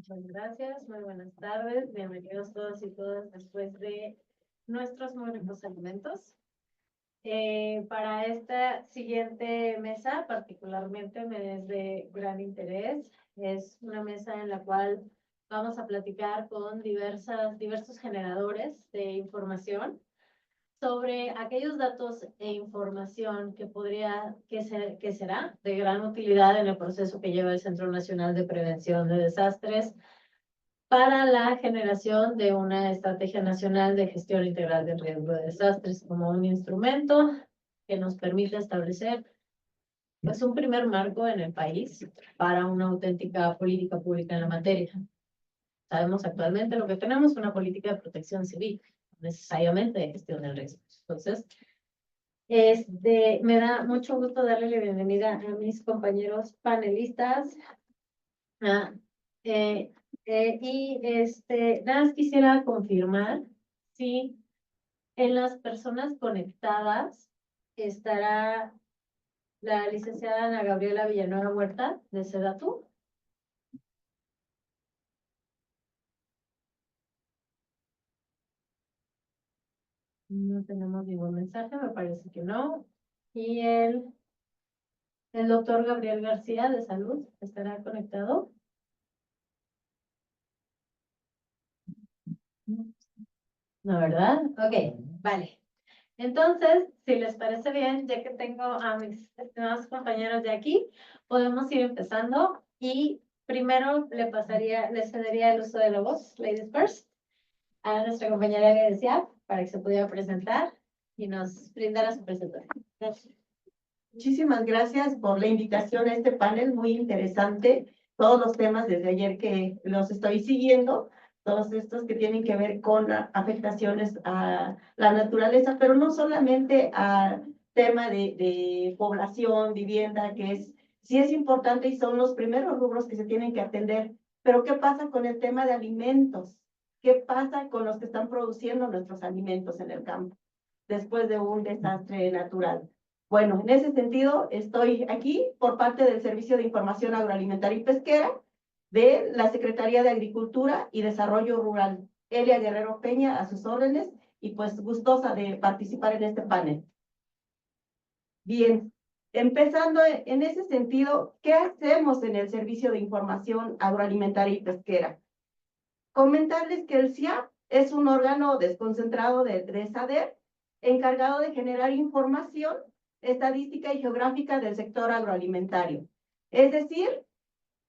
Muchas gracias, muy buenas tardes, bienvenidos todos y todas después de nuestros muy ricos alimentos. Para esta siguiente mesa, particularmente me es de gran interés. Es una mesa en la cual vamos a platicar con diversos generadores de información sobre aquellos datos e información que será de gran utilidad en el proceso que lleva el Centro Nacional de Prevención de Desastres para la generación de una estrategia nacional de gestión integral del riesgo de desastres como un instrumento que nos permite establecer pues, un primer marco en el país para una auténtica política pública en la materia. Sabemos actualmente lo que tenemos, una política de protección civil, no necesariamente de gestión del riesgo. Entonces, me da mucho gusto darle la bienvenida a mis compañeros panelistas. Nada más quisiera confirmar si en las personas conectadas estará la licenciada Ana Gabriela Villanueva Huerta de SEDATU. No tenemos ningún mensaje, me parece que no. Y el doctor Gabriel García de Salud estará conectado. No, ¿verdad? Ok, vale. Entonces, si les parece bien, ya que tengo a mis estimados compañeros de aquí, podemos ir empezando y primero le cedería el uso de la voz, ladies first, a nuestra compañera que decía, para que se pudiera presentar y nos brindara su presentación. Gracias. Muchísimas gracias por la invitación a este panel, muy interesante. Todos los temas desde ayer que los estoy siguiendo, todos estos que tienen que ver con afectaciones a la naturaleza, pero no solamente a tema de población, vivienda, sí es importante y son los primeros rubros que se tienen que atender. Pero ¿qué pasa con el tema de alimentos? ¿Qué pasa con los que están produciendo nuestros alimentos en el campo después de un desastre natural? Bueno, en ese sentido, estoy aquí por parte del Servicio de Información Agroalimentaria y Pesquera de la Secretaría de Agricultura y Desarrollo Rural. Elia Guerrero Peña, a sus órdenes, y pues gustosa de participar en este panel. Bien, empezando en ese sentido, ¿qué hacemos en el Servicio de Información Agroalimentaria y Pesquera? Comentarles que el SIAP es un órgano desconcentrado de SADER, encargado de generar información estadística y geográfica del sector agroalimentario. Es decir,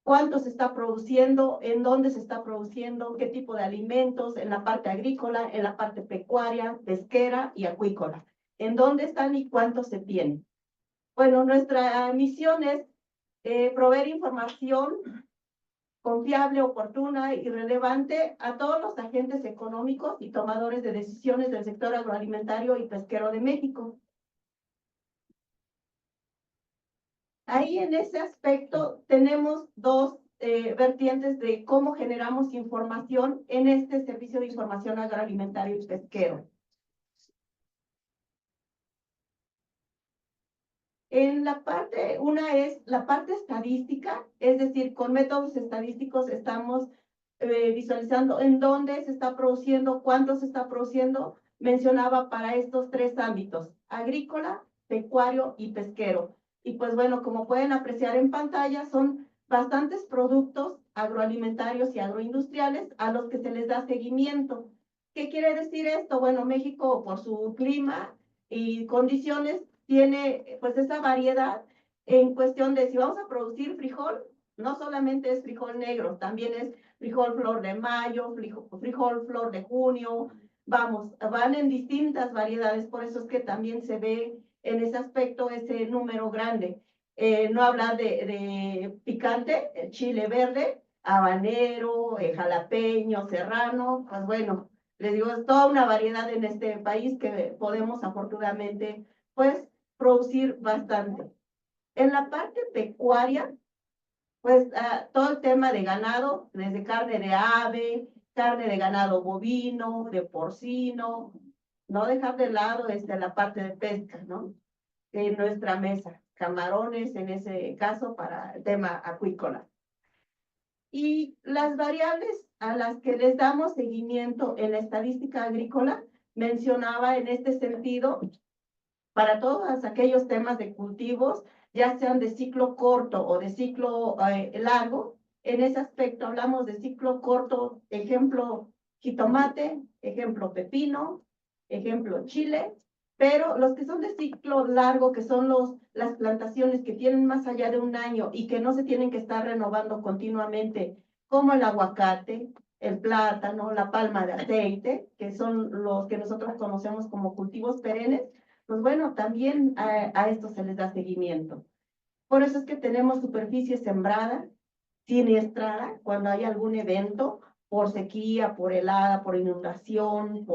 cuánto se está produciendo, en dónde se está produciendo, qué tipo de alimentos, en la parte agrícola, en la parte pecuaria, pesquera y acuícola. En dónde están y cuántos se tienen. Bueno, nuestra misión es proveer información confiable, oportuna y relevante a todos los agentes económicos y tomadores de decisiones del sector agroalimentario y pesquero de México. Ahí en ese aspecto tenemos dos vertientes de cómo generamos información en este servicio de información agroalimentario y pesquero. Una es la parte estadística, es decir, con métodos estadísticos estamos visualizando en dónde se está produciendo, cuánto se está produciendo. Mencionaba para estos tres ámbitos: agrícola, pecuario y pesquero. Y pues bueno, como pueden apreciar en pantalla, son bastantes productos agroalimentarios y agroindustriales a los que se les da seguimiento. ¿Qué quiere decir esto? Bueno, México, por su clima y condiciones, tiene pues esa variedad en cuestión de si vamos a producir frijol, no solamente es frijol negro, también es frijol flor de mayo, frijol flor de junio, van en distintas variedades, por eso es que también se ve en ese aspecto ese número grande. No habla de picante, chile verde, habanero, jalapeño, serrano, pues bueno, les digo, es toda una variedad en este país que podemos afortunadamente pues producir bastante. En la parte pecuaria, pues todo el tema de ganado, desde carne de ave, carne de ganado bovino, de porcino, no dejar de lado la parte de pesca, ¿no? En nuestra mesa, camarones en ese caso para el tema acuícola. Y las variables a las que les damos seguimiento en la estadística agrícola, mencionaba en este sentido, para todos aquellos temas de cultivos, ya sean de ciclo corto o de ciclo largo, en ese aspecto hablamos de ciclo corto, ejemplo jitomate, ejemplo pepino, ejemplo chile, pero los que son de ciclo largo, que son las plantaciones que tienen más allá de un año y que no se tienen que estar renovando continuamente, como el aguacate, el plátano, la palma de aceite, que son los que nosotros conocemos como cultivos perennes, pues bueno, también a esto se les da seguimiento. Por eso es que tenemos superficie sembrada, siniestrada, cuando hay algún evento, por sequía, por helada, por inundación,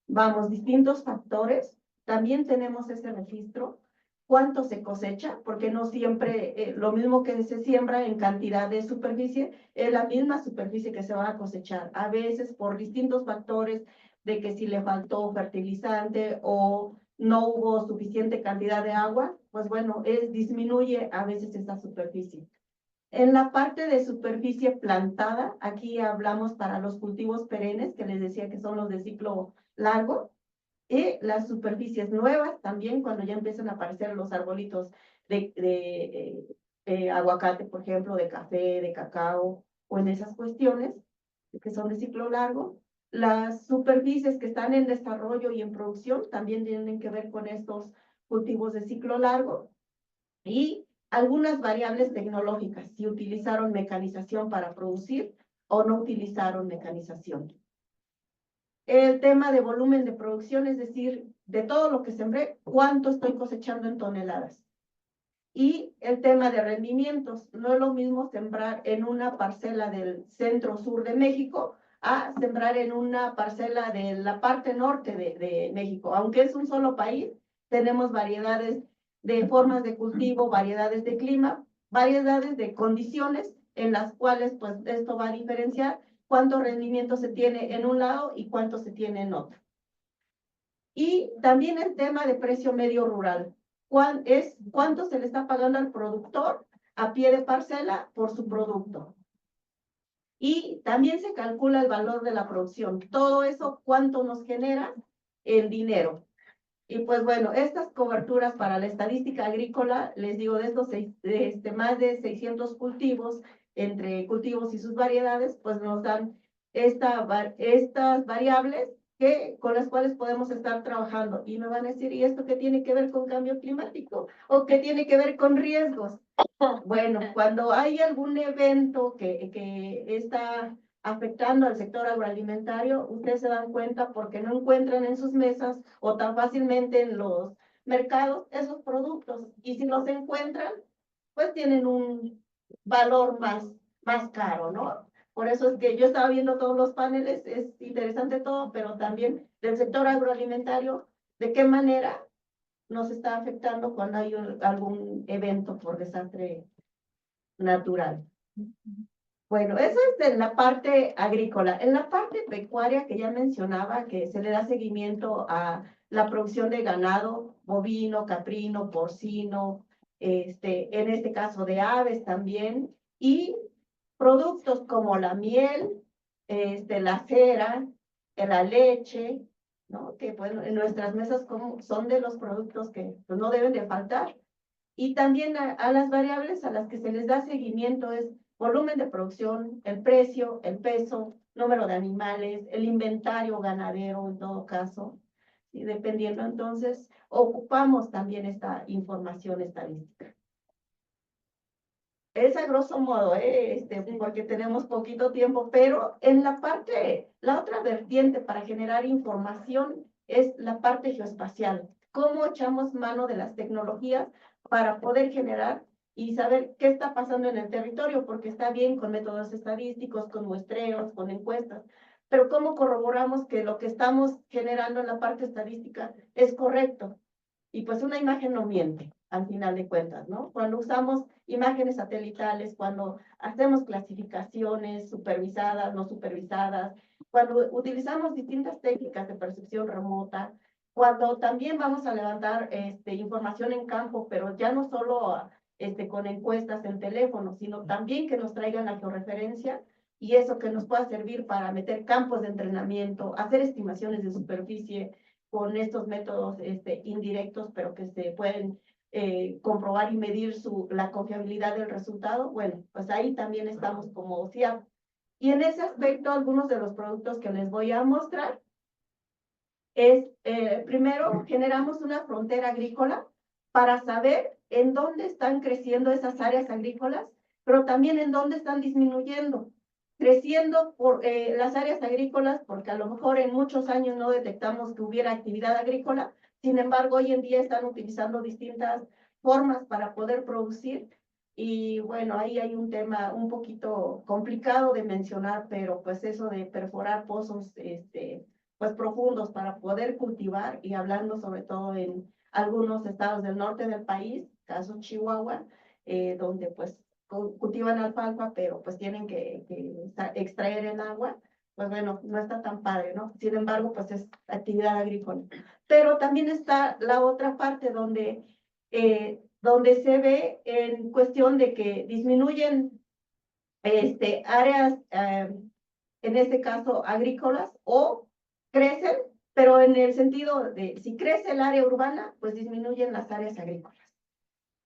vamos, distintos factores. También tenemos ese registro. ¿Cuánto se cosecha? Porque no siempre lo mismo que se siembra en cantidad de superficie es la misma superficie que se va a cosechar. A veces por distintos factores de que si le faltó fertilizante o no hubo suficiente cantidad de agua, pues bueno, disminuye a veces esta superficie. En la parte de superficie plantada, aquí hablamos para los cultivos perennes, que les decía que son los de ciclo largo, y las superficies nuevas también, cuando ya empiezan a aparecer los arbolitos de aguacate, por ejemplo, de café, de cacao, o en esas cuestiones que son de ciclo largo. Las superficies que están en desarrollo y en producción también tienen que ver con estos cultivos de ciclo largo. Y algunas variables tecnológicas, si utilizaron mecanización para producir o no utilizaron mecanización. El tema de volumen de producción, es decir, de todo lo que sembré, cuánto estoy cosechando en toneladas. Y el tema de rendimientos, no es lo mismo sembrar en una parcela del centro-sur de México a sembrar en una parcela de la parte norte de México. Aunque es un solo país, tenemos variedades de formas de cultivo, variedades de clima, variedades de condiciones en las cuales pues esto va a diferenciar cuánto rendimiento se tiene en un lado y cuánto se tiene en otro. Y también el tema de precio medio rural. ¿Cuánto se le está pagando al productor a pie de parcela por su producto? Y también se calcula el valor de la producción. Todo eso, ¿cuánto nos genera en dinero? Y pues bueno, estas coberturas para la estadística agrícola, les digo, de estos más de 600 cultivos, entre cultivos y sus variedades, pues nos dan estas variables con las cuales podemos estar trabajando. Y me van a decir, ¿y esto qué tiene que ver con cambio climático? ¿O qué tiene que ver con riesgos? Bueno, cuando hay algún evento que está afectando al sector agroalimentario, ustedes se dan cuenta porque no encuentran en sus mesas o tan fácilmente en los mercados esos productos. Y si los encuentran, pues tienen un valor más caro, ¿no? Por eso es que yo estaba viendo todos los paneles, es interesante todo, pero también del sector agroalimentario, de qué manera nos está afectando cuando hay algún evento por desastre natural. Bueno, eso es en la parte agrícola. En la parte pecuaria que ya mencionaba, que se le da seguimiento a la producción de ganado, bovino, caprino, porcino, en este caso de aves también, y productos como la miel, la cera, la leche, ¿no? Que bueno, en nuestras mesas son de los productos que pues, no deben de faltar. Y también a las variables a las que se les da seguimiento es volumen de producción, el precio, el peso, número de animales, el inventario ganadero en todo caso. Y dependiendo, entonces, ocupamos también esta información estadística. Es a grosso modo, porque tenemos poquito tiempo, pero en la otra vertiente para generar información es la parte geoespacial. ¿Cómo echamos mano de las tecnologías para poder generar y saber qué está pasando en el territorio? Porque está bien con métodos estadísticos, con muestreos, con encuestas, pero ¿cómo corroboramos que lo que estamos generando en la parte estadística es correcto? Y pues una imagen no miente, al final de cuentas, ¿no? Cuando usamos imágenes satelitales, cuando hacemos clasificaciones supervisadas, no supervisadas, cuando utilizamos distintas técnicas de percepción remota, cuando también vamos a levantar información en campo, pero ya no solo con encuestas en teléfono, sino también que nos traigan la georreferencia y eso que nos pueda servir para meter campos de entrenamiento, hacer estimaciones de superficie con estos métodos indirectos, pero que se pueden comprobar y medir la confiabilidad del resultado. Bueno, pues ahí también estamos como CIAP. Y en ese aspecto, algunos de los productos que les voy a mostrar es, primero, generamos una frontera agrícola para saber en dónde están creciendo esas áreas agrícolas, pero también en dónde están disminuyendo. Creciendo por las áreas agrícolas, porque a lo mejor en muchos años no detectamos que hubiera actividad agrícola, sin embargo, hoy en día están utilizando distintas formas para poder producir. Y bueno, ahí hay un tema un poquito complicado de mencionar, pero pues eso de perforar pozos, pues profundos para poder cultivar, y hablando sobre todo en algunos estados del norte del país, caso Chihuahua, donde pues cultivan alfalfa, pero pues tienen que extraer el agua, pues bueno, no está tan padre, ¿no? Sin embargo, pues es actividad agrícola. Pero también está la otra parte donde se ve en cuestión de que disminuyen áreas, en este caso agrícolas, o crecen, pero en el sentido de si crece el área urbana, pues disminuyen las áreas agrícolas.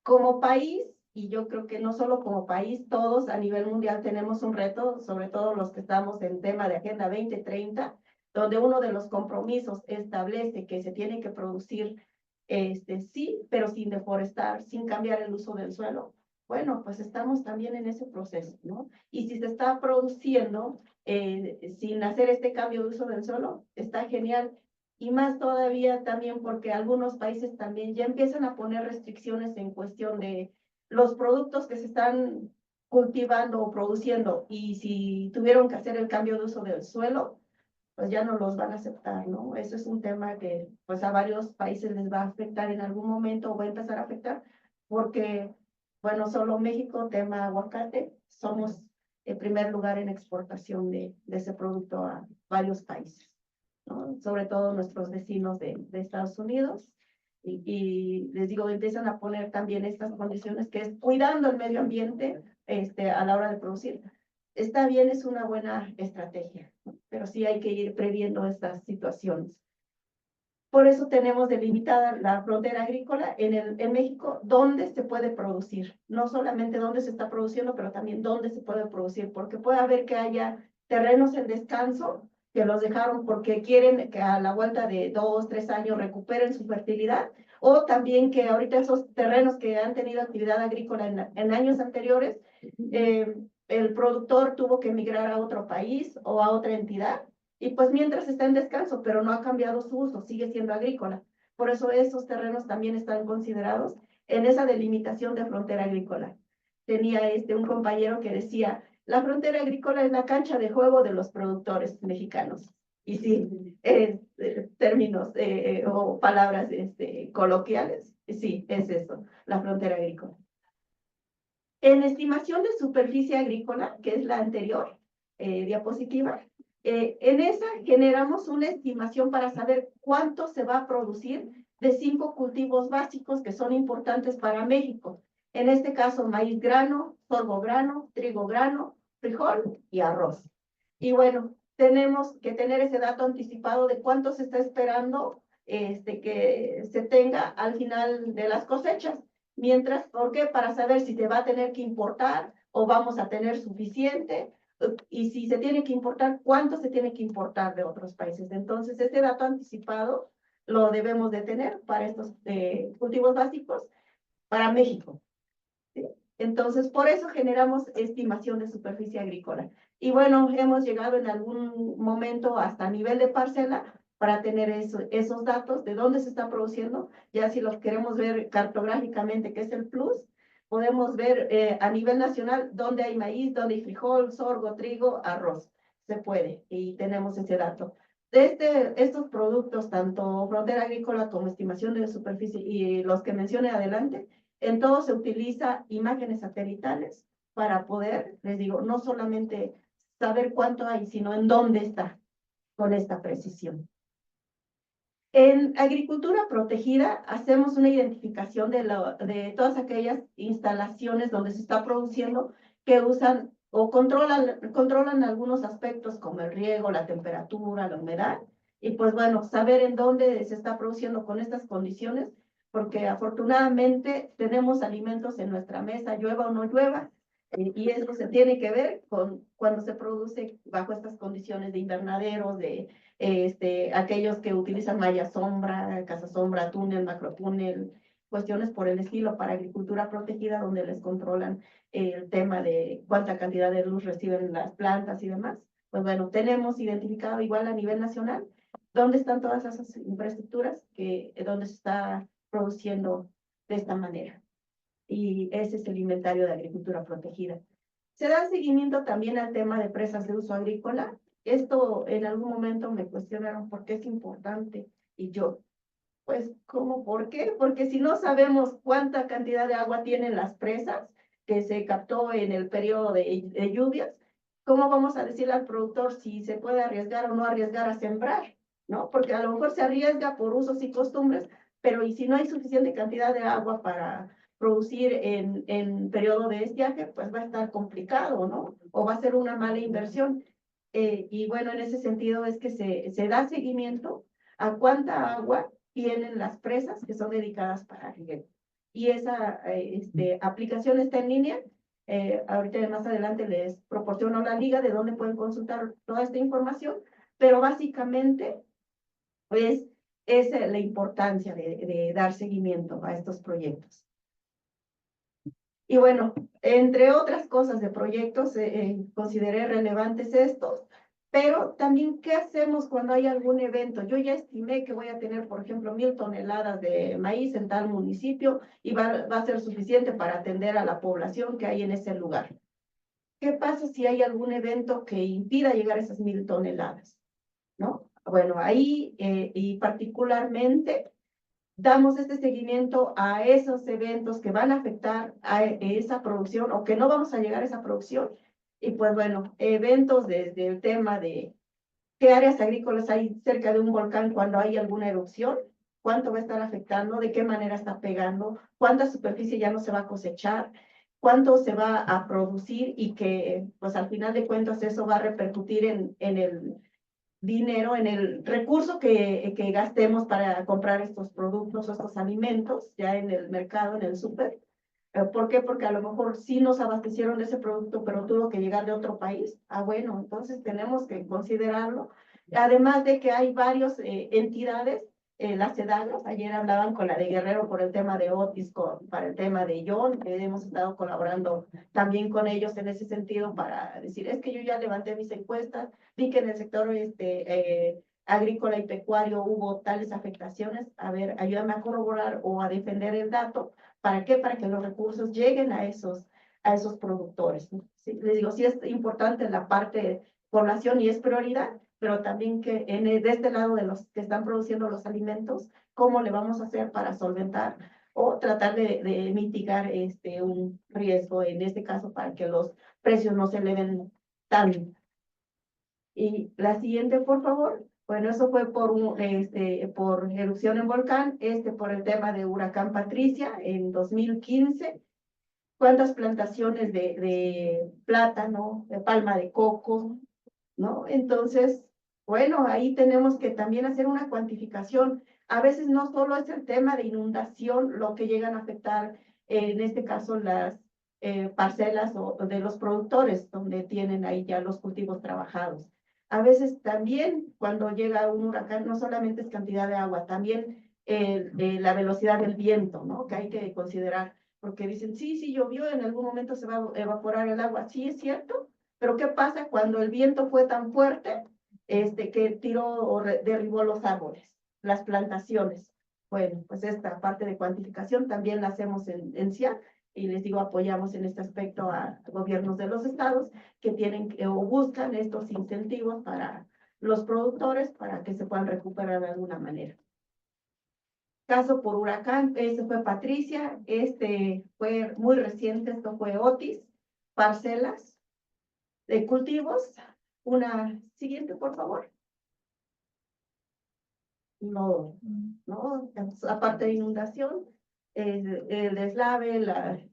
Como país, y yo creo que no solo como país, todos a nivel mundial tenemos un reto, sobre todo los que estamos en tema de Agenda 2030, donde uno de los compromisos establece que se tiene que producir, sí, pero sin deforestar, sin cambiar el uso del suelo. Bueno, pues estamos también en ese proceso, ¿no? Y si se está produciendo sin hacer este cambio de uso del suelo, está genial. Y más todavía también porque algunos países también ya empiezan a poner restricciones en cuestión de los productos que se están cultivando o produciendo, y si tuvieron que hacer el cambio de uso del suelo, pues ya no los van a aceptar, ¿no? Eso es un tema que pues a varios países les va a afectar en algún momento, o va a empezar a afectar, porque, bueno, solo México, tema aguacate, somos el primer lugar en exportación de ese producto a varios países, ¿no? Sobre todo nuestros vecinos de Estados Unidos. Y les digo, empiezan a poner también estas condiciones, que es cuidando el medio ambiente a la hora de producir. Está bien, es una buena estrategia, ¿no? Pero sí hay que ir previendo estas situaciones. Por eso tenemos delimitada la frontera agrícola en México, dónde se puede producir. No solamente dónde se está produciendo, pero también dónde se puede producir, porque puede haber que haya terrenos en descanso que los dejaron porque quieren que a la vuelta de 2, 3 años recuperen su fertilidad, o también que ahorita esos terrenos que han tenido actividad agrícola en años anteriores, el productor tuvo que emigrar a otro país o a otra entidad, y pues mientras está en descanso, pero no ha cambiado su uso, sigue siendo agrícola. Por eso esos terrenos también están considerados en esa delimitación de frontera agrícola. Tenía un compañero que decía, la frontera agrícola es la cancha de juego de los productores mexicanos. Y sí, términos o palabras coloquiales, sí, es eso, la frontera agrícola. En estimación de superficie agrícola, que es la anterior diapositiva, en esa generamos una estimación para saber cuánto se va a producir de 5 cultivos básicos que son importantes para México. En este caso, maíz grano, sorgo grano, trigo grano, frijol y arroz. Y bueno, tenemos que tener ese dato anticipado de cuánto se está esperando que se tenga al final de las cosechas. Mientras, ¿por qué? Para saber si se va a tener que importar o vamos a tener suficiente, y si se tiene que importar, cuánto se tiene que importar de otros países. Entonces, este dato anticipado lo debemos de tener para estos cultivos básicos para México, ¿sí? Entonces, por eso generamos estimación de superficie agrícola. Y bueno, hemos llegado en algún momento hasta nivel de parcela para tener esos datos de dónde se está produciendo. Ya si los queremos ver cartográficamente, que es el plus, podemos ver a nivel nacional dónde hay maíz, dónde hay frijol, sorgo, trigo, arroz. Se puede, y tenemos ese dato. Estos productos, tanto frontera agrícola como estimación de superficie y los que mencioné adelante, en todo se utiliza imágenes satelitales para poder, les digo, no solamente saber cuánto hay, sino en dónde está, con esta precisión. En agricultura protegida hacemos una identificación de todas aquellas instalaciones donde se está produciendo que usan o controlan algunos aspectos como el riego, la temperatura, la humedad. Y pues bueno, saber en dónde se está produciendo con estas condiciones, porque afortunadamente tenemos alimentos en nuestra mesa, llueva o no llueva, y eso se tiene que ver con cuando se produce bajo estas condiciones de invernaderos, de aquellos que utilizan malla sombra, casa sombra, túnel, macrotúnel, cuestiones por el estilo para agricultura protegida, donde les controlan el tema de cuánta cantidad de luz reciben las plantas y demás. Pues bueno, tenemos identificado igual a nivel nacional dónde están todas esas infraestructuras donde se está produciendo de esta manera. Y ese es el inventario de agricultura protegida. Se da seguimiento también al tema de presas de uso agrícola. Esto en algún momento me cuestionaron por qué es importante y yo, pues, ¿cómo? ¿Por qué? Porque si no sabemos cuánta cantidad de agua tienen las presas que se captó en el periodo de lluvias, ¿cómo vamos a decirle al productor si se puede arriesgar o no arriesgar a sembrar? ¿No? Porque a lo mejor se arriesga por usos y costumbres, pero ¿y si no hay suficiente cantidad de agua para producir en periodo de estiaje? Pues va a estar complicado, ¿no? O va a ser una mala inversión. Y bueno, en ese sentido es que se da seguimiento a cuánta agua tienen las presas que son dedicadas para riego. Y esa aplicación está en línea. Ahorita más adelante les proporciono la liga de donde pueden consultar toda esta información, pero básicamente pues es la importancia de dar seguimiento a estos proyectos. Y bueno, entre otras cosas de proyectos, consideré relevantes estos, pero también, ¿qué hacemos cuando hay algún evento? Yo ya estimé que voy a tener, por ejemplo, 1000 toneladas de maíz en tal municipio y va a ser suficiente para atender a la población que hay en ese lugar. ¿Qué pasa si hay algún evento que impida llegar a esas 1000 toneladas? ¿No? Bueno, ahí y particularmente damos este seguimiento a esos eventos que van a afectar a esa producción o que no vamos a llegar a esa producción. Y pues bueno, eventos desde el tema de qué áreas agrícolas hay cerca de un volcán cuando hay alguna erupción, cuánto va a estar afectando, de qué manera está pegando, cuánta superficie ya no se va a cosechar, cuánto se va a producir y que pues al final de cuentas eso va a repercutir en el dinero, en el recurso que gastemos para comprar estos productos o estos alimentos ya en el mercado, en el súper. ¿Por qué? Porque a lo mejor sí nos abastecieron de ese producto, pero tuvo que llegar de otro país. Ah, bueno, entonces tenemos que considerarlo. Además de que hay varias entidades, las SEDAGROS, ayer hablaban con la de Guerrero por el tema de Otis, para el tema de John, hemos estado colaborando también con ellos en ese sentido para decir, es que yo ya levanté mis encuestas, vi que en el sector agrícola y pecuario hubo tales afectaciones, a ver, ayúdame a corroborar o a defender el dato. ¿Para qué? Para que los recursos lleguen a esos productores. ¿Sí? Les digo, sí es importante la parte de población y es prioridad, pero también que de este lado de los que están produciendo los alimentos, ¿cómo le vamos a hacer para solventar o tratar de mitigar un riesgo, en este caso, para que los precios no se eleven tanto? Y la siguiente, por favor. Bueno, eso fue por erupción en volcán, por el tema de huracán Patricia en 2015. ¿Cuántas plantaciones de plátano, de palma de coco, ¿no? Entonces, bueno, ahí tenemos que también hacer una cuantificación. A veces no solo es el tema de inundación lo que llegan a afectar, en este caso, las parcelas o de los productores, donde tienen ahí ya los cultivos trabajados. A veces también cuando llega un huracán, no solamente es cantidad de agua, también la velocidad del viento, ¿no? Que hay que considerar, porque dicen, sí, sí llovió, en algún momento se va a evaporar el agua. Sí, es cierto, pero ¿qué pasa cuando el viento fue tan fuerte que tiró o derribó los árboles, las plantaciones? Bueno, pues esta parte de cuantificación también la hacemos en CIA y les digo, apoyamos en este aspecto a gobiernos de los estados que tienen o buscan estos incentivos para los productores para que se puedan recuperar de alguna manera. Caso por huracán, fue Patricia, fue muy reciente, esto fue Otis, parcelas de cultivos. Una siguiente, por favor. no, ¿no? Aparte de inundación, el deslave,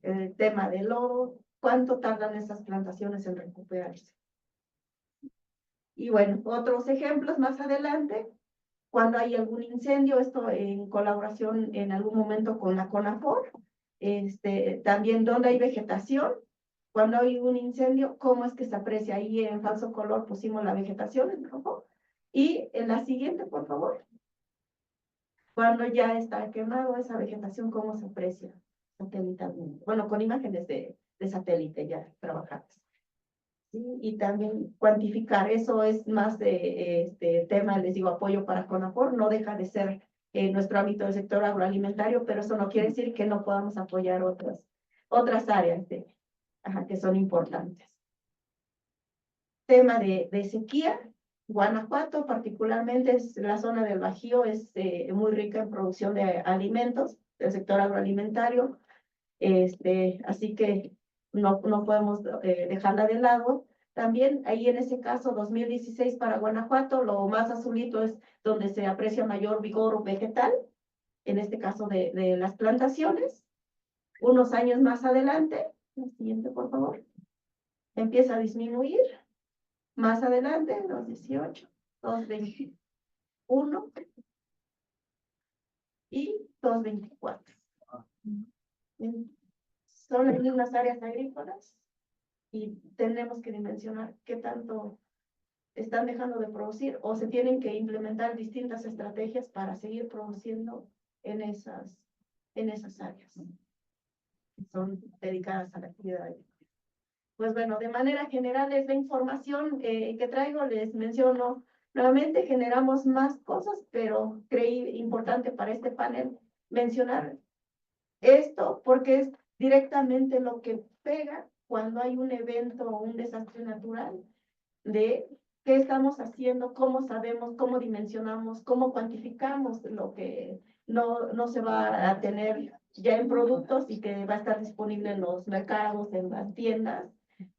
el tema del lodo, ¿cuánto tardan esas plantaciones en recuperarse? Y bueno, otros ejemplos más adelante, cuando hay algún incendio, esto en colaboración en algún momento con la CONAFOR, también donde hay vegetación, cuando hay un incendio, cómo es que se aprecia. Ahí en falso color pusimos la vegetación en rojo. Y en la siguiente, por favor. Cuando ya está quemado esa vegetación, ¿cómo se aprecia satelitalmente? Bueno, con imágenes de satélite ya trabajadas. ¿Sí? Y también cuantificar, eso es más de tema, les digo, apoyo para CONAFOR, no deja de ser nuestro ámbito del sector agroalimentario, pero eso no quiere decir que no podamos apoyar otras áreas que son importantes. Tema de sequía, Guanajuato particularmente es la zona del Bajío, es muy rica en producción de alimentos, del sector agroalimentario, así que no podemos dejarla de lado. También ahí en ese caso 2016 para Guanajuato, lo más azulito es donde se aprecia mayor vigor vegetal, en este caso de las plantaciones. Unos años más adelante, la siguiente por favor, empieza a disminuir. Más adelante, 218, 221 y 224. Son las mismas áreas agrícolas y tenemos que dimensionar qué tanto están dejando de producir o se tienen que implementar distintas estrategias para seguir produciendo en esas áreas que son dedicadas a la actividad agrícola. Pues bueno, de manera general es la información que traigo, les menciono nuevamente, generamos más cosas, pero creí importante para este panel mencionar esto porque es directamente lo que pega cuando hay un evento o un desastre natural, de qué estamos haciendo, cómo sabemos, cómo dimensionamos, cómo cuantificamos lo que no se va a tener ya en productos y que va a estar disponible en los mercados, en las tiendas.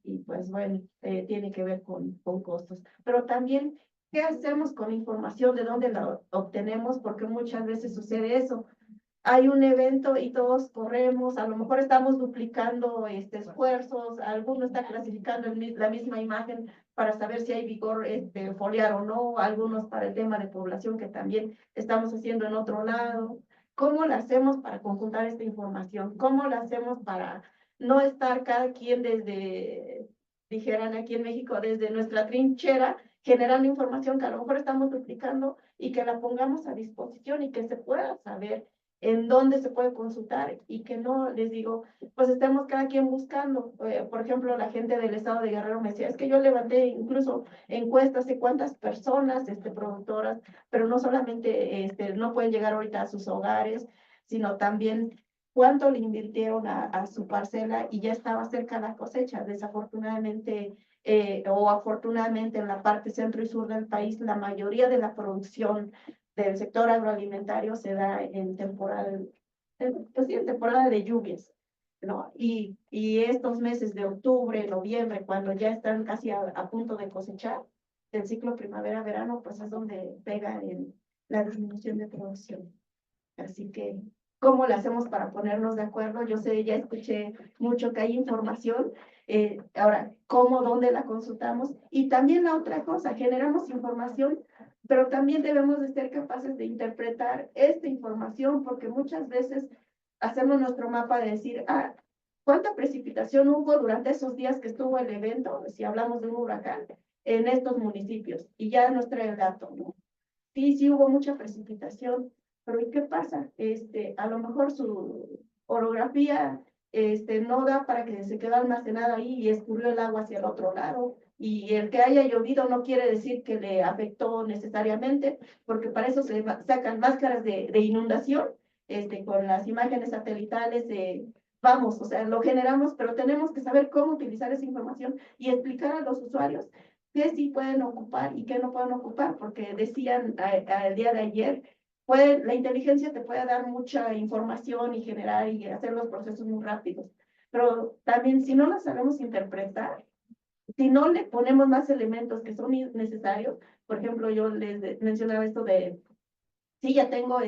Y pues bueno, tiene que ver con costos. Pero también, ¿qué hacemos con la información? ¿De dónde la obtenemos? Porque muchas veces sucede eso. Hay un evento y todos corremos, a lo mejor estamos duplicando esfuerzos, alguno está clasificando la misma imagen para saber si hay vigor foliar o no, algunos para el tema de población que también estamos haciendo en otro lado. ¿Cómo lo hacemos para conjuntar esta información? ¿Cómo lo hacemos para no estar cada quien desde, dijeran aquí en México, desde nuestra trinchera, generando información que a lo mejor estamos duplicando y que la pongamos a disposición y que se pueda saber en dónde se puede consultar y que no, les digo, pues estemos cada quien buscando. Por ejemplo, la gente del estado de Guerrero me decía, es que yo levanté incluso encuestas de cuántas personas, productoras, pero no solamente, no pueden llegar ahorita a sus hogares, sino también cuánto le invirtieron a su parcela y ya estaba cerca la cosecha. Desafortunadamente, o afortunadamente en la parte centro y sur del país, la mayoría de la producción del sector agroalimentario se da en temporada, pues sí, en temporada de lluvias, ¿no? Y estos meses de octubre, noviembre, cuando ya están casi a punto de cosechar, el ciclo primavera-verano, pues es donde pega en la disminución de producción. Así que, ¿cómo lo hacemos para ponernos de acuerdo? Yo sé, ya escuché mucho que hay información. Ahora, ¿cómo, dónde la consultamos? Y también la otra cosa, generamos información, pero también debemos de ser capaces de interpretar esta información, porque muchas veces hacemos nuestro mapa de decir, ¿cuánta precipitación hubo durante esos días que estuvo el evento? Si hablamos de un huracán, en estos municipios, y ya nos trae el dato, ¿no? Sí hubo mucha precipitación, pero ¿y qué pasa? A lo mejor su orografía no da para que se quede almacenada ahí y escurrió el agua hacia el otro lado. Y el que haya llovido no quiere decir que le afectó necesariamente, porque para eso se sacan máscaras de inundación, con las imágenes satelitales vamos, o sea, lo generamos, pero tenemos que saber cómo utilizar esa información y explicar a los usuarios qué sí pueden ocupar y qué no pueden ocupar, porque decían el día de ayer, la inteligencia te puede dar mucha información y generar y hacer los procesos muy rápidos, pero también si no la sabemos interpretar, si no le ponemos más elementos que son necesarios, por ejemplo, yo les mencionaba esto de sí, ya tengo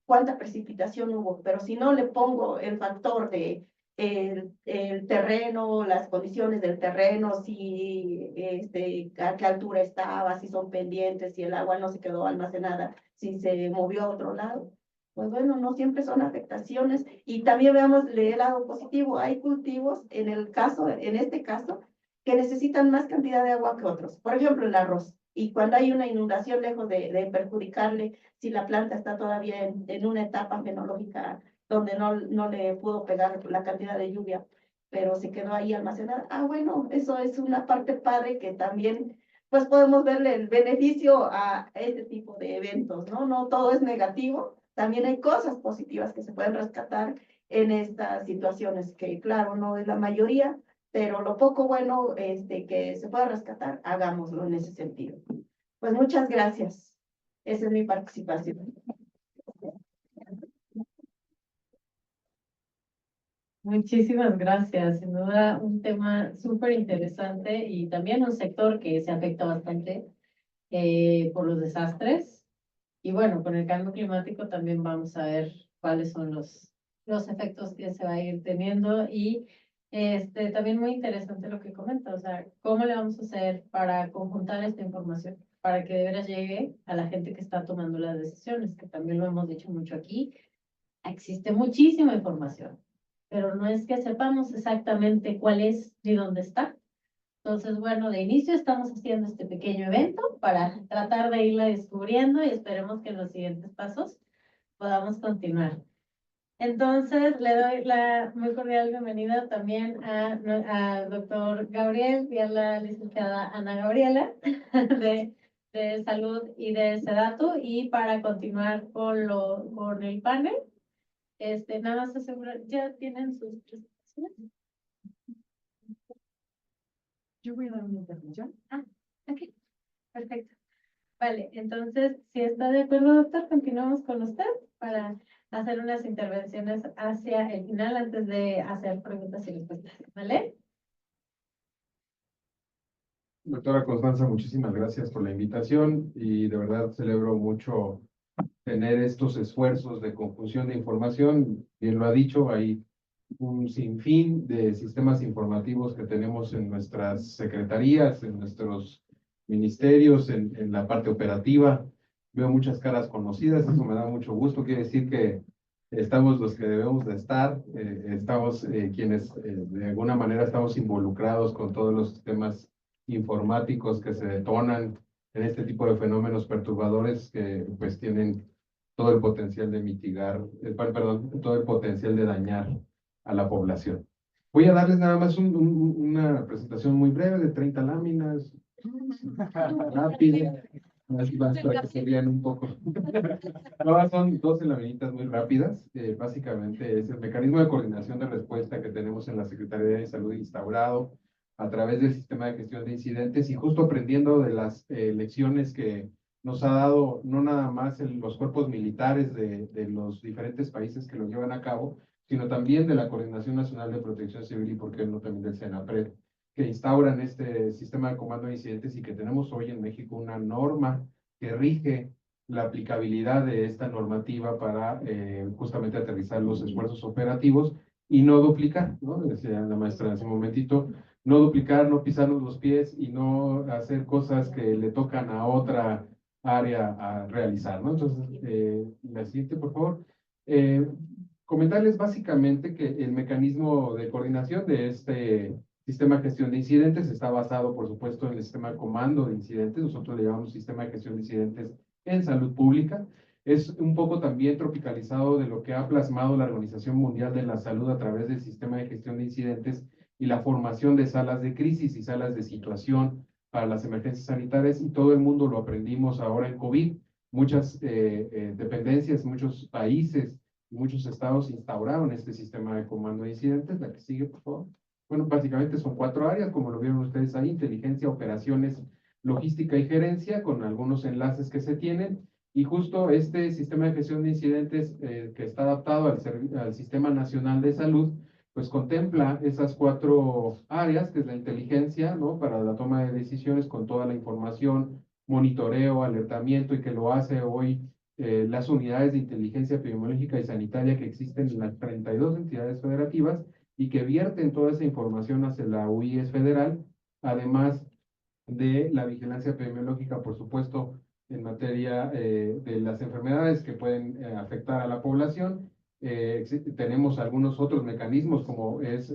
cuánta precipitación hubo, pero si no le pongo el factor de el terreno, las condiciones del terreno, si a qué altura estaba, si son pendientes, si el agua no se quedó almacenada, si se movió a otro lado. Pues bueno, no siempre son afectaciones. Y también veamos el lado positivo. Hay cultivos, en este caso, que necesitan más cantidad de agua que otros. Por ejemplo, el arroz. Y cuando hay una inundación, lejos de perjudicarle, si la planta está todavía en una etapa fenológica donde no le pudo pegar la cantidad de lluvia, pero se quedó ahí almacenada. Ah, bueno, eso es una parte padre que también, pues podemos verle el beneficio a este tipo de eventos, ¿no? No todo es negativo, también hay cosas positivas que se pueden rescatar en estas situaciones, que claro, no es la mayoría, pero lo poco bueno que se pueda rescatar, hagámoslo en ese sentido. Pues muchas gracias. Esa es mi participación. Muchísimas gracias. Sin duda, un tema súper interesante y también un sector que se afecta bastante por los desastres. Y bueno, con el cambio climático también vamos a ver cuáles son los efectos que se va a ir teniendo. Y también muy interesante lo que comenta, o sea, cómo le vamos a hacer para conjuntar esta información, para que de veras llegue a la gente que está tomando las decisiones, que también lo hemos dicho mucho aquí. Existe muchísima información, pero no es que sepamos exactamente cuál es ni dónde está. Entonces, bueno, de inicio estamos haciendo este pequeño evento para tratar de irla descubriendo y esperemos que en los siguientes pasos podamos continuar. Entonces, le doy la muy cordial bienvenida también a doctor Gabriel y a la licenciada Ana Gabriela de Salud y de Sedatu. Y para continuar con el panel, nada más asegurar, ¿ya tienen sus presentaciones? Yo voy a dar una intervención. Ah, ok, perfecto. Vale, entonces, si está de acuerdo, doctor, continuamos con usted para hacer unas intervenciones hacia el final antes de hacer preguntas y respuestas, ¿vale? Doctora Constanza, muchísimas gracias por la invitación y de verdad celebro mucho tener estos esfuerzos de conjunción de información. Bien lo ha dicho, hay un sinfín de sistemas informativos que tenemos en nuestras secretarías, en nuestros ministerios, en la parte operativa. Veo muchas caras conocidas, eso me da mucho gusto. Quiere decir que estamos los que debemos de estar, estamos quienes de alguna manera estamos involucrados con todos los sistemas informáticos que se detonan en este tipo de fenómenos perturbadores que pues tienen todo el potencial de mitigar, perdón, todo el potencial de dañar a la población. Voy a darles nada más una presentación muy breve de 30 láminas, rápida, así más para que se vean un poco. No, son 12 laminitas muy rápidas. Básicamente es el mecanismo de coordinación de respuesta que tenemos en la Secretaría de Salud instaurado a través del sistema de gestión de incidentes y justo aprendiendo de las lecciones que nos ha dado no nada más los cuerpos militares de los diferentes países que lo llevan a cabo, sino también de la Coordinación Nacional de Protección Civil y, por qué no, también del CENAPRED, que instauran este sistema de comando de incidentes y que tenemos hoy en México una norma que rige la aplicabilidad de esta normativa para justamente aterrizar los esfuerzos operativos y no duplicar, ¿no? Decía la maestra hace un momentito, no duplicar, no pisarnos los pies y no hacer cosas que le tocan a otra área a realizar, ¿no? Entonces, la siguiente, por favor. Comentarles básicamente que el mecanismo de coordinación de este sistema de gestión de incidentes está basado, por supuesto, en el sistema de comando de incidentes. Nosotros le llamamos sistema de gestión de incidentes en salud pública. Es un poco también tropicalizado de lo que ha plasmado la Organización Mundial de la Salud a través del sistema de gestión de incidentes y la formación de salas de crisis y salas de situación para las emergencias sanitarias, y todo el mundo lo aprendimos ahora en COVID. Muchas dependencias, muchos países, muchos estados instauraron este sistema de comando de incidentes. La que sigue, por favor. Bueno, básicamente son 4 áreas, como lo vieron ustedes ahí: inteligencia, operaciones, logística y gerencia, con algunos enlaces que se tienen. Y justo este sistema de gestión de incidentes que está adaptado al Sistema Nacional de Salud, pues contempla esas 4 áreas, que es la inteligencia, ¿no? Para la toma de decisiones con toda la información, monitoreo, alertamiento, y que lo hace hoy las unidades de inteligencia epidemiológica y sanitaria que existen en las 32 entidades federativas y que vierten toda esa información hacia la UIS federal, además de la vigilancia epidemiológica, por supuesto, en materia de las enfermedades que pueden afectar a la población. Tenemos algunos otros mecanismos, como es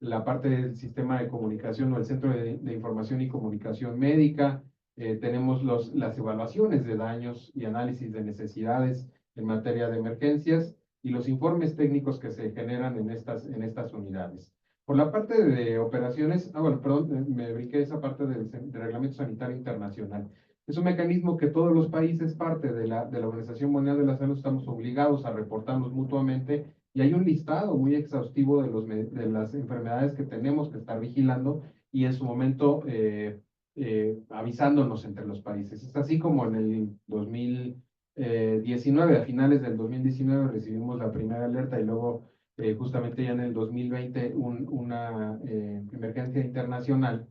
la parte del sistema de comunicación o el Centro de Información y Comunicación Médica. Tenemos las evaluaciones de daños y análisis de necesidades en materia de emergencias y los informes técnicos que se generan en estas unidades. Por la parte de operaciones, bueno, perdón, me brinqué esa parte del Reglamento Sanitario Internacional. Es un mecanismo que todos los países, parte de la Organización Mundial de la Salud, estamos obligados a reportarnos mutuamente y hay un listado muy exhaustivo de las enfermedades que tenemos que estar vigilando y en su momento avisándonos entre los países. Es así como en el 2019, a finales del 2019 recibimos la primera alerta y luego justamente ya en el 2020 una emergencia internacional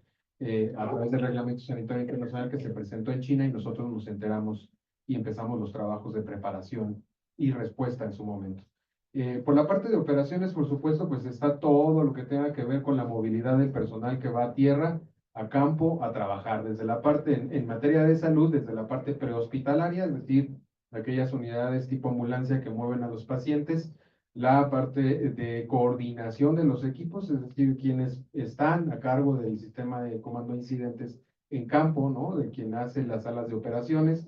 a través del Reglamento Sanitario Internacional que se presentó en China y nosotros nos enteramos y empezamos los trabajos de preparación y respuesta en su momento. Por la parte de operaciones, por supuesto, pues está todo lo que tenga que ver con la movilidad del personal que va a tierra, a campo, a trabajar, desde la parte en materia de salud, desde la parte prehospitalaria, es decir, aquellas unidades tipo ambulancia que mueven a los pacientes, la parte de coordinación de los equipos, es decir, quienes están a cargo del sistema de comando de incidentes en campo, ¿no? De quien hace las salas de operaciones,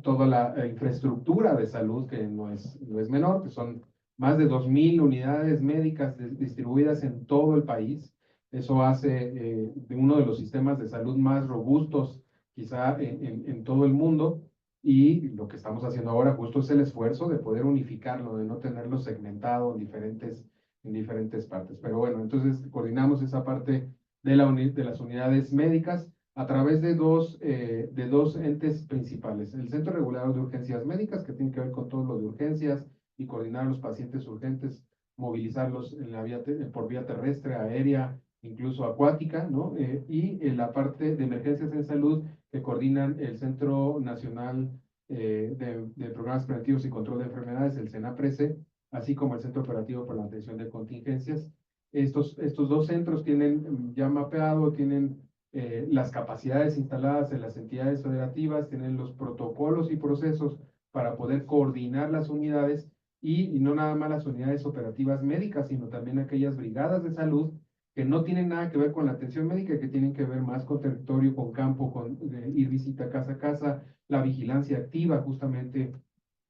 toda la infraestructura de salud, que no es menor, que son más de 2,000 unidades médicas distribuidas en todo el país. Eso hace de uno de los sistemas de salud más robustos, quizá en todo el mundo. Y lo que estamos haciendo ahora justo es el esfuerzo de poder unificarlo, de no tenerlo segmentado en diferentes partes. Pero bueno, entonces coordinamos esa parte de las unidades médicas a través de dos entes principales. El Centro Regulador de Urgencias Médicas, que tiene que ver con todo lo de urgencias y coordinar a los pacientes urgentes, movilizarlos en por vía terrestre, aérea, incluso acuática, ¿no? Y en la parte de emergencias en salud, que coordinan el Centro Nacional de Programas Preventivos y Control de Enfermedades, el CENAPRESE, así como el Centro Operativo para la Atención de Contingencias. Estos dos centros tienen ya mapeado, tienen las capacidades instaladas en las entidades federativas, tienen los protocolos y procesos para poder coordinar las unidades y no nada más las unidades operativas médicas, sino también aquellas brigadas de salud que no tienen nada que ver con la atención médica, que tienen que ver más con territorio, con campo, con ir visita casa a casa, la vigilancia activa justamente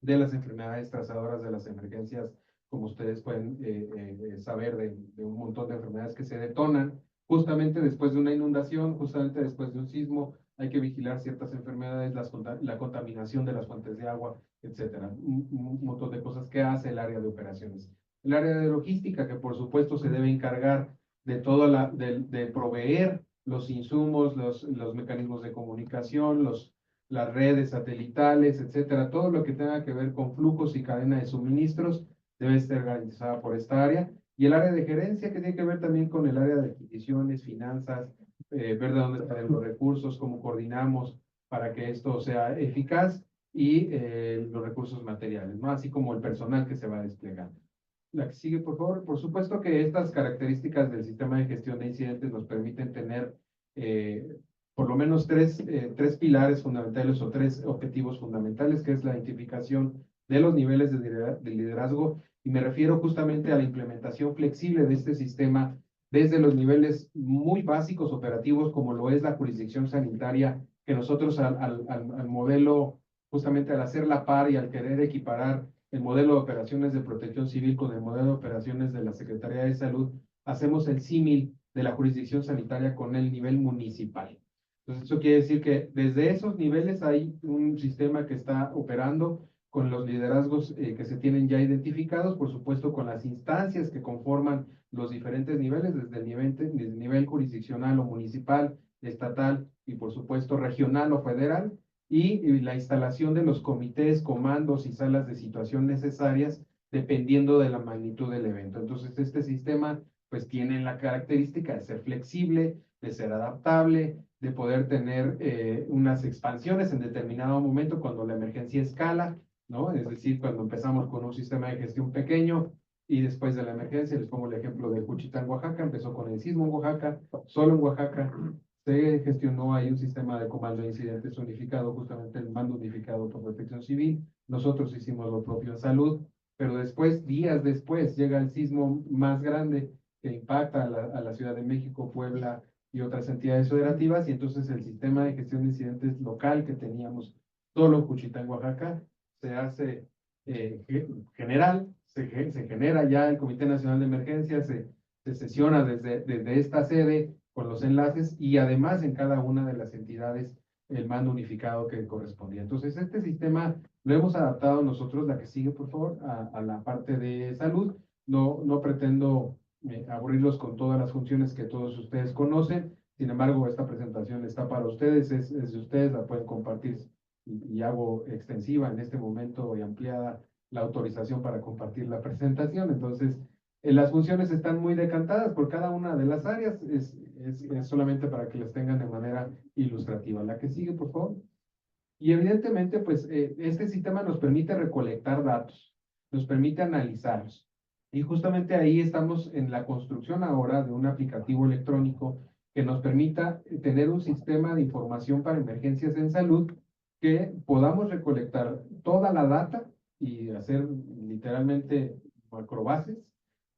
de las enfermedades trazadoras de las emergencias, como ustedes pueden saber de un montón de enfermedades que se detonan justamente después de una inundación, justamente después de un sismo. Hay que vigilar ciertas enfermedades, la contaminación de las fuentes de agua, etcétera. Un montón de cosas que hace el área de operaciones. El área de logística, que por supuesto se debe encargar de de proveer los insumos, los mecanismos de comunicación, las redes satelitales, etcétera, todo lo que tenga que ver con flujos y cadena de suministros debe estar garantizada por esta área. Y el área de gerencia, que tiene que ver también con el área de adquisiciones, finanzas, ver de dónde salen los recursos, cómo coordinamos para que esto sea eficaz y los recursos materiales, ¿no? Así como el personal que se va desplegando. La que sigue, por favor. Por supuesto que estas características del sistema de gestión de incidentes nos permiten tener por lo menos tres pilares fundamentales o tres objetivos fundamentales, que es la identificación de los niveles de liderazgo, y me refiero justamente a la implementación flexible de este sistema desde los niveles muy básicos operativos, como lo es la jurisdicción sanitaria, que nosotros al modelo, justamente al hacer la par y al querer equiparar el modelo de operaciones de protección civil con el modelo de operaciones de la Secretaría de Salud, hacemos el símil de la jurisdicción sanitaria con el nivel municipal. Entonces, eso quiere decir que desde esos niveles hay un sistema que está operando con los liderazgos que se tienen ya identificados, por supuesto con las instancias que conforman los diferentes niveles, desde el nivel jurisdiccional o municipal, estatal y por supuesto regional o federal, y la instalación de los comités, comandos y salas de situación necesarias dependiendo de la magnitud del evento. Entonces, este sistema pues tiene la característica de ser flexible, de ser adaptable, de poder tener unas expansiones en determinado momento cuando la emergencia escala, ¿no? Es decir, cuando empezamos con un sistema de gestión pequeño y después de la emergencia, les pongo el ejemplo de Juchitán, Oaxaca, empezó con el sismo en Oaxaca, solo en Oaxaca, se gestionó ahí un sistema de comando de incidentes unificado, justamente el mando unificado por Protección Civil. Nosotros hicimos lo propio en salud, pero después, días después, llega el sismo más grande que impacta a la Ciudad de México, Puebla y otras entidades federativas, y entonces el sistema de gestión de incidentes local que teníamos solo Juchitán, Oaxaca, se hace general, se genera ya el Comité Nacional de Emergencias, se sesiona desde esta sede con los enlaces y además en cada una de las entidades el mando unificado que correspondía. Entonces, este sistema lo hemos adaptado nosotros, la que sigue, por favor, a la parte de salud. No pretendo aburrirlos con todas las funciones que todos ustedes conocen. Sin embargo, esta presentación está para ustedes, es de ustedes, la pueden compartir y hago extensiva en este momento y ampliada la autorización para compartir la presentación. Entonces, las funciones están muy decantadas por cada una de las áreas, es solamente para que las tengan de manera ilustrativa. La que sigue, por favor. Y evidentemente, pues, este sistema nos permite recolectar datos, nos permite analizarlos. Y justamente ahí estamos en la construcción ahora de un aplicativo electrónico que nos permita tener un sistema de información para emergencias en salud que podamos recolectar toda la data y hacer literalmente macrobases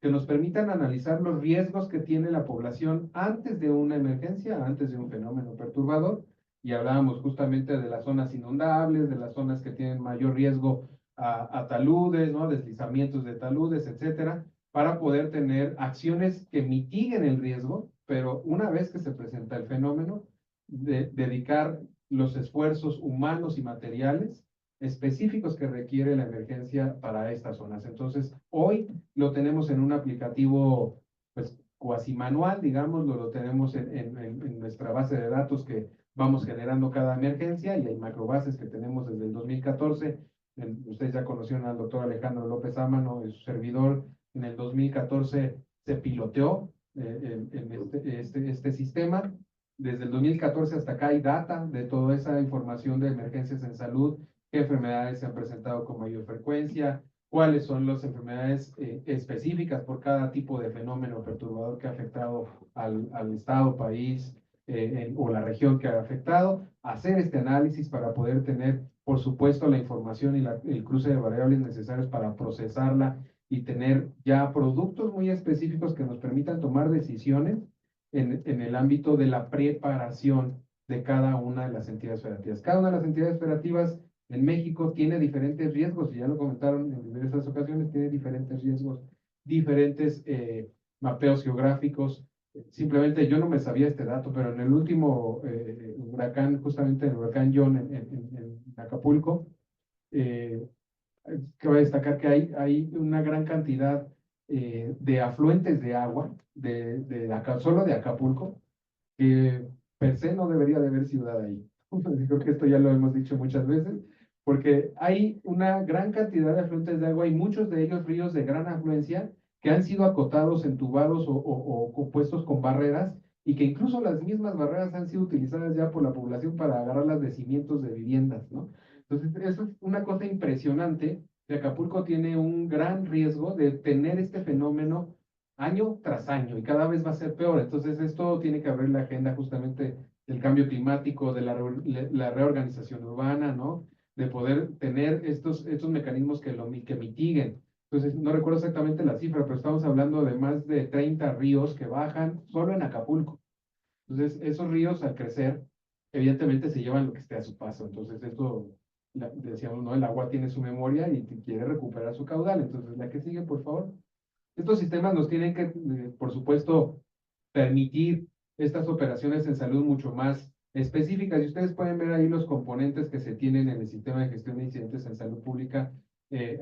que nos permitan analizar los riesgos que tiene la población antes de una emergencia, antes de un fenómeno perturbador, y hablábamos justamente de las zonas inundables, de las zonas que tienen mayor riesgo a taludes, ¿no? Deslizamientos de taludes, etcétera, para poder tener acciones que mitiguen el riesgo, pero una vez que se presenta el fenómeno, dedicar los esfuerzos humanos y materiales específicos que requiere la emergencia para estas zonas. Entonces, hoy lo tenemos en un aplicativo, pues, cuasi manual, digamos, lo tenemos en nuestra base de datos que vamos generando cada emergencia y hay macrobases que tenemos desde el 2014. Ustedes ya conocieron al doctor Alejandro López Ámano y su servidor. En el 2014 se piloteó este sistema. Desde el 2014 hasta acá hay data de toda esa información de emergencias en salud, qué enfermedades se han presentado con mayor frecuencia, cuáles son las enfermedades específicas por cada tipo de fenómeno perturbador que ha afectado al estado, país o la región que ha afectado, hacer este análisis para poder tener, por supuesto, la información y el cruce de variables necesarios para procesarla y tener ya productos muy específicos que nos permitan tomar decisiones en el ámbito de la preparación de cada una de las entidades federativas. Cada una de las entidades federativas en México tiene diferentes riesgos, y ya lo comentaron en diversas ocasiones, tiene diferentes riesgos, diferentes mapeos geográficos. Simplemente yo no me sabía este dato, pero en el último huracán, justamente el huracán John en Acapulco, cabe destacar que hay una gran cantidad de afluentes de agua, solo de Acapulco, que per se no debería de haber ciudad ahí. Creo que esto ya lo hemos dicho muchas veces, porque hay una gran cantidad de afluentes de agua y muchos de ellos ríos de gran afluencia que han sido acotados, entubados o puestos con barreras, y que incluso las mismas barreras han sido utilizadas ya por la población para agarrarlas de cimientos de viviendas, ¿no? Entonces, eso es una cosa impresionante, que Acapulco tiene un gran riesgo de tener este fenómeno año tras año y cada vez va a ser peor. Entonces, esto tiene que abrir la agenda justamente del cambio climático, de la reorganización urbana, ¿no? De poder tener estos mecanismos que mitiguen. Entonces, no recuerdo exactamente la cifra, pero estamos hablando de más de 30 ríos que bajan solo en Acapulco. Entonces, esos ríos al crecer, evidentemente se llevan lo que esté a su paso. Entonces, esto, decíamos, ¿no? El agua tiene su memoria y quiere recuperar su caudal. Entonces, la que sigue, por favor. Estos sistemas nos tienen que, por supuesto, permitir estas operaciones en salud mucho más específicas. Y ustedes pueden ver ahí los componentes que se tienen en el sistema de gestión de incidentes en salud pública,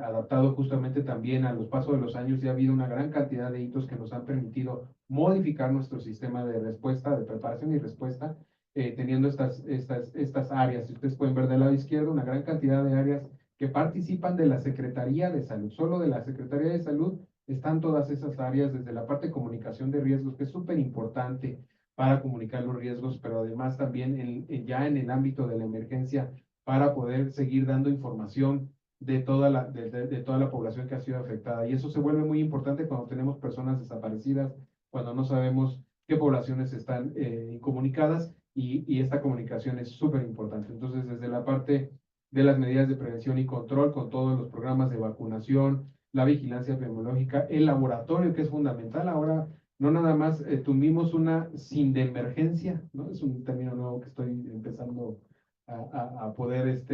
adaptado justamente también a los pasos de los años. Ya ha habido una gran cantidad de hitos que nos han permitido modificar nuestro sistema de respuesta, de preparación y respuesta, teniendo estas áreas. Ustedes pueden ver del lado izquierdo una gran cantidad de áreas que participan de la Secretaría de Salud. Solo de la Secretaría de Salud están todas esas áreas, desde la parte de comunicación de riesgos, que es súper importante, para comunicar los riesgos, pero además también ya en el ámbito de la emergencia para poder seguir dando información de toda de toda la población que ha sido afectada. Y eso se vuelve muy importante cuando tenemos personas desaparecidas, cuando no sabemos qué poblaciones están incomunicadas y esta comunicación es súper importante. Entonces, desde la parte de las medidas de prevención y control, con todos los programas de vacunación, la vigilancia epidemiológica, el laboratorio, que es fundamental. Ahora, no nada más tuvimos una sin de emergencia, ¿no? Es un término nuevo que estoy empezando a poder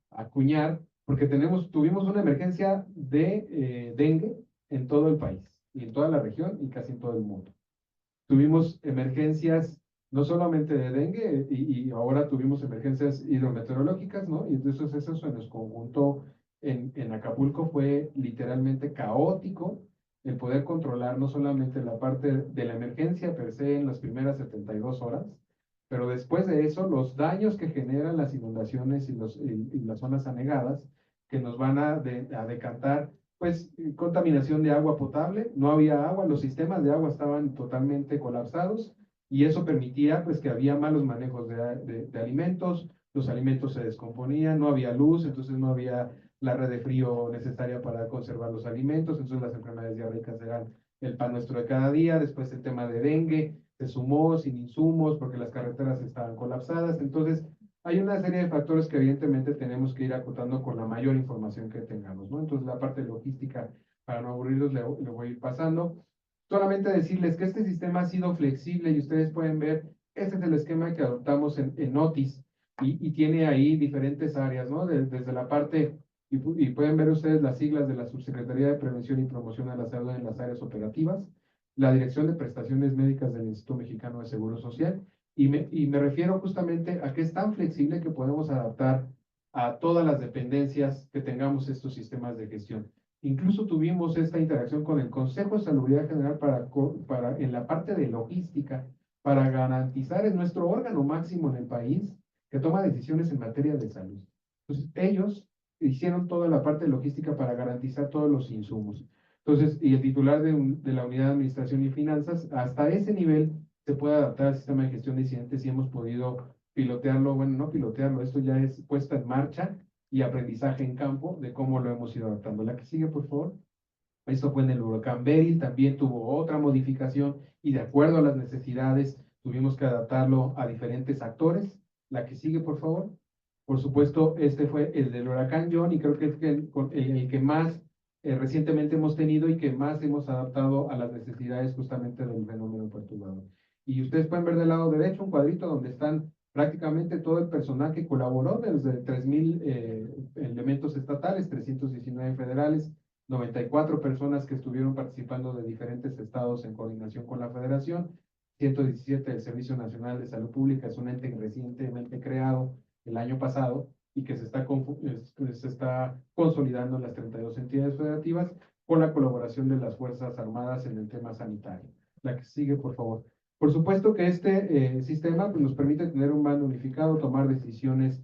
acuñar, porque tuvimos una emergencia de dengue en todo el país, y en toda la región, y casi en todo el mundo. Tuvimos emergencias no solamente de dengue, y ahora tuvimos emergencias hidrometeorológicas, ¿no? Y entonces eso en el conjunto en Acapulco fue literalmente caótico el poder controlar no solamente la parte de la emergencia per se en las primeras 72 horas, pero después de eso, los daños que generan las inundaciones y las zonas anegadas, que nos van a decantar pues contaminación de agua potable, no había agua, los sistemas de agua estaban totalmente colapsados y eso permitía pues que había malos manejos de alimentos, los alimentos se descomponían, no había luz, entonces no había la red de frío necesaria para conservar los alimentos, entonces las enfermedades diarreicas eran el pan nuestro de cada día, después el tema de dengue, se sumó sin insumos porque las carreteras estaban colapsadas, entonces hay una serie de factores que evidentemente tenemos que ir acotando con la mayor información que tengamos, ¿no? Entonces la parte logística, para no aburrirlos, le voy a ir pasando. Solamente decirles que este sistema ha sido flexible y ustedes pueden ver, este es el esquema que adoptamos en Otis y tiene ahí diferentes áreas, ¿no? Desde la parte, y pueden ver ustedes las siglas de la Subsecretaría de Prevención y Promoción a la Salud en las áreas operativas, la Dirección de Prestaciones Médicas del Instituto Mexicano de Seguro Social, y me refiero justamente a que es tan flexible que podemos adaptar a todas las dependencias que tengamos estos sistemas de gestión. Incluso tuvimos esta interacción con el Consejo de Salubridad General en la parte de logística, para garantizar, es nuestro órgano máximo en el país que toma decisiones en materia de salud. Entonces, ellos hicieron toda la parte logística para garantizar todos los insumos. Entonces, y el titular de la Unidad de Administración y Finanzas, hasta ese nivel se puede adaptar al sistema de gestión de incidentes y hemos podido pilotearlo, bueno, no pilotearlo, esto ya es puesta en marcha y aprendizaje en campo de cómo lo hemos ido adaptando. La que sigue, por favor. Esto fue en el huracán Beryl, también tuvo otra modificación y de acuerdo a las necesidades tuvimos que adaptarlo a diferentes actores. La que sigue, por favor. Por supuesto, este fue el del huracán John y creo que es el que más recientemente hemos tenido y que más hemos adaptado a las necesidades justamente del fenómeno perturbador. Y ustedes pueden ver del lado derecho un cuadrito donde están prácticamente todo el personal que colaboró, desde 3,000 elementos estatales, 319 federales, 94 personas que estuvieron participando de diferentes estados en coordinación con la federación, 117 del Servicio Nacional de Salud Pública, es un ente recientemente creado el año pasado y que se está consolidando en las 32 entidades federativas con la colaboración de las Fuerzas Armadas en el tema sanitario. La que sigue, por favor. Por supuesto que este sistema pues, nos permite tener un mando unificado, tomar decisiones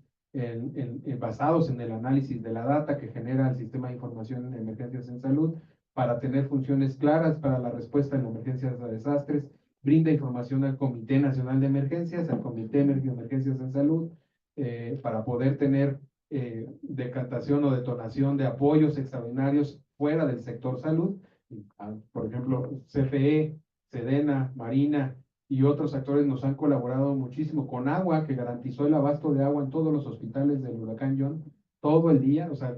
basados en el análisis de la data que genera el sistema de información en emergencias en salud, para tener funciones claras para la respuesta en emergencias a desastres, brinda información al Comité Nacional de Emergencias, al Comité de Emergencias en Salud, para poder tener decantación o detonación de apoyos extraordinarios fuera del sector salud, por ejemplo, CFE, Sedena, Marina, y otros actores nos han colaborado muchísimo con agua, que garantizó el abasto de agua en todos los hospitales del huracán John, todo el día. O sea,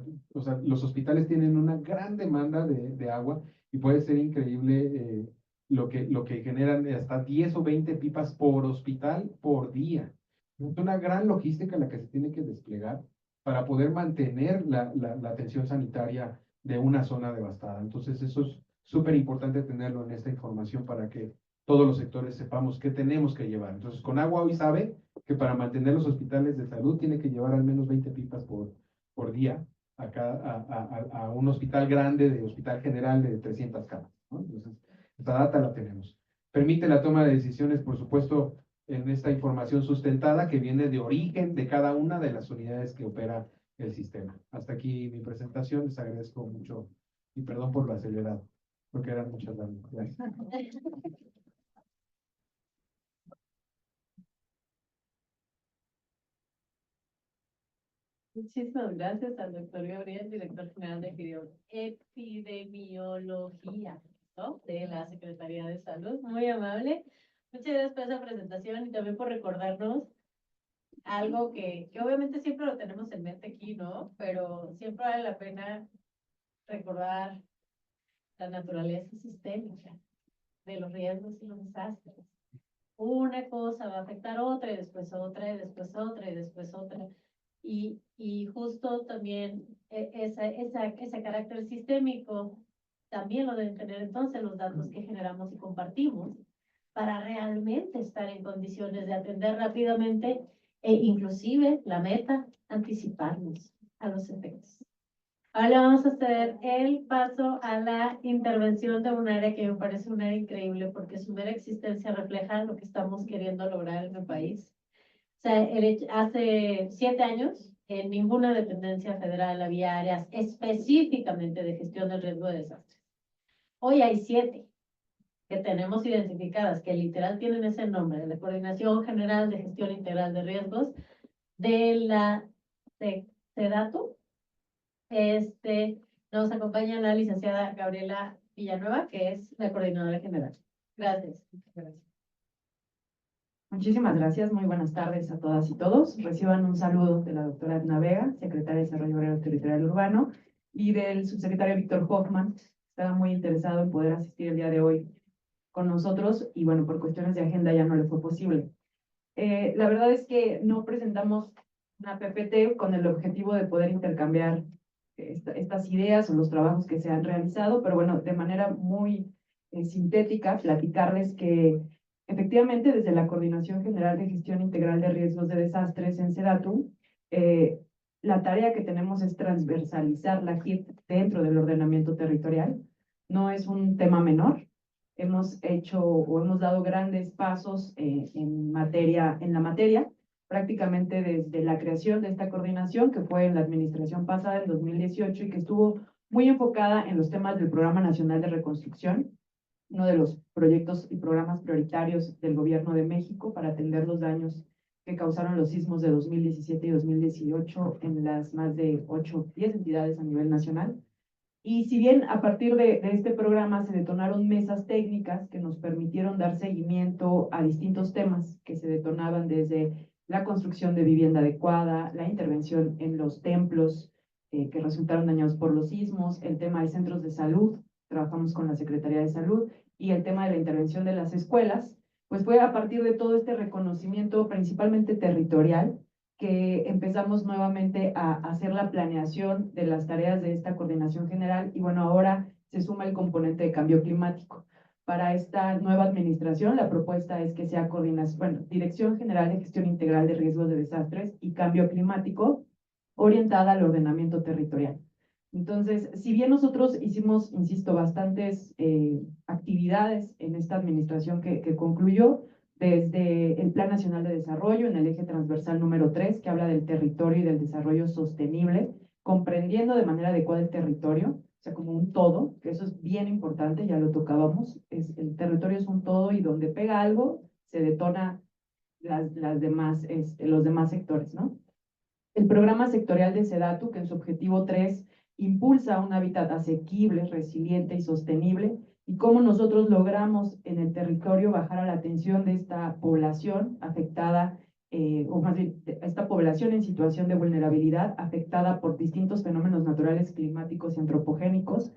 los hospitales tienen una gran demanda de agua y puede ser increíble lo que generan hasta 10 o 20 pipas por hospital por día. Es una gran logística la que se tiene que desplegar para poder mantener la atención sanitaria de una zona devastada. Entonces, eso es súper importante tenerlo en esta información para que todos los sectores sepamos qué tenemos que llevar. Entonces, con agua hoy sabe que para mantener los hospitales de salud tiene que llevar al menos 20 pipas por día a un hospital grande, de hospital general de 300 camas, ¿no? Entonces, esta data la tenemos. Permite la toma de decisiones, por supuesto, en esta información sustentada que viene de origen de cada una de las unidades que opera el sistema. Hasta aquí mi presentación. Les agradezco mucho y perdón por lo acelerado, porque eran muchas gracias. Muchísimas gracias al doctor Gabriel, director general de epidemiología, ¿no? De la Secretaría de Salud. Muy amable. Muchas gracias por esa presentación y también por recordarnos algo que obviamente siempre lo tenemos en mente aquí, ¿no? Pero siempre vale la pena recordar la naturaleza sistémica de los riesgos y los desastres. Una cosa va a afectar otra y después otra y después otra y después otra. Y justo también ese carácter sistémico también lo deben tener entonces los datos que generamos y compartimos para realmente estar en condiciones de atender rápidamente e inclusive la meta, anticiparnos a los efectos. Ahora vamos a hacer el paso a la intervención de un área que me parece un área increíble porque su mera existencia refleja lo que estamos queriendo lograr en el país. O sea, hace 7 años, en ninguna dependencia federal había áreas específicamente de gestión del riesgo de desastres. Hoy hay 7 que tenemos identificadas, que literal tienen ese nombre, de la Coordinación General de Gestión Integral de Riesgos de la SEDATU. Nos acompaña la licenciada Gabriela Villanueva, que es la coordinadora general. Gracias. Muchísimas gracias, muy buenas tardes a todas y todos. Reciban un saludo de la doctora Edna Vega, secretaria de Desarrollo Agrario Territorial Urbano, y del subsecretario Víctor Hoffman. Estaba muy interesado en poder asistir el día de hoy con nosotros y bueno, por cuestiones de agenda ya no le fue posible. La verdad es que no presentamos una PPT con el objetivo de poder intercambiar estas ideas o los trabajos que se han realizado, pero bueno, de manera muy sintética, platicarles que efectivamente desde la Coordinación General de Gestión Integral de Riesgos de Desastres en SEDATU, la tarea que tenemos es transversalizar la GIRT dentro del ordenamiento territorial. No es un tema menor. Hemos hecho o hemos dado grandes pasos en la materia, prácticamente desde la creación de esta coordinación, que fue en la administración pasada, en 2018, y que estuvo muy enfocada en los temas del Programa Nacional de Reconstrucción, uno de los proyectos y programas prioritarios del Gobierno de México para atender los daños que causaron los sismos de 2017 y 2018 en las más de 8 o 10 entidades a nivel nacional. Y si bien a partir de este programa se detonaron mesas técnicas que nos permitieron dar seguimiento a distintos temas que se detonaban desde la construcción de vivienda adecuada, la intervención en los templos que resultaron dañados por los sismos, el tema de centros de salud, trabajamos con la Secretaría de Salud, y el tema de la intervención de las escuelas, pues fue a partir de todo este reconocimiento principalmente territorial que empezamos nuevamente a hacer la planeación de las tareas de esta coordinación general y bueno, ahora se suma el componente de cambio climático. Para esta nueva administración, la propuesta es que sea Dirección General de Gestión Integral de Riesgos de Desastres y Cambio Climático, orientada al ordenamiento territorial. Entonces, si bien nosotros hicimos, insisto, bastantes actividades en esta administración que concluyó, desde el Plan Nacional de Desarrollo en el eje transversal número 3, que habla del territorio y del desarrollo sostenible, comprendiendo de manera adecuada el territorio, o sea, como un todo, que eso es bien importante, ya lo tocábamos, el territorio es un todo y donde pega algo, se detona los demás sectores, ¿no? El programa sectorial de SEDATU, que en su objetivo 3 impulsa un hábitat asequible, resiliente y sostenible, y cómo nosotros logramos en el territorio bajar a la atención de esta población afectada, o más bien, esta población en situación de vulnerabilidad afectada por distintos fenómenos naturales, climáticos y antropogénicos.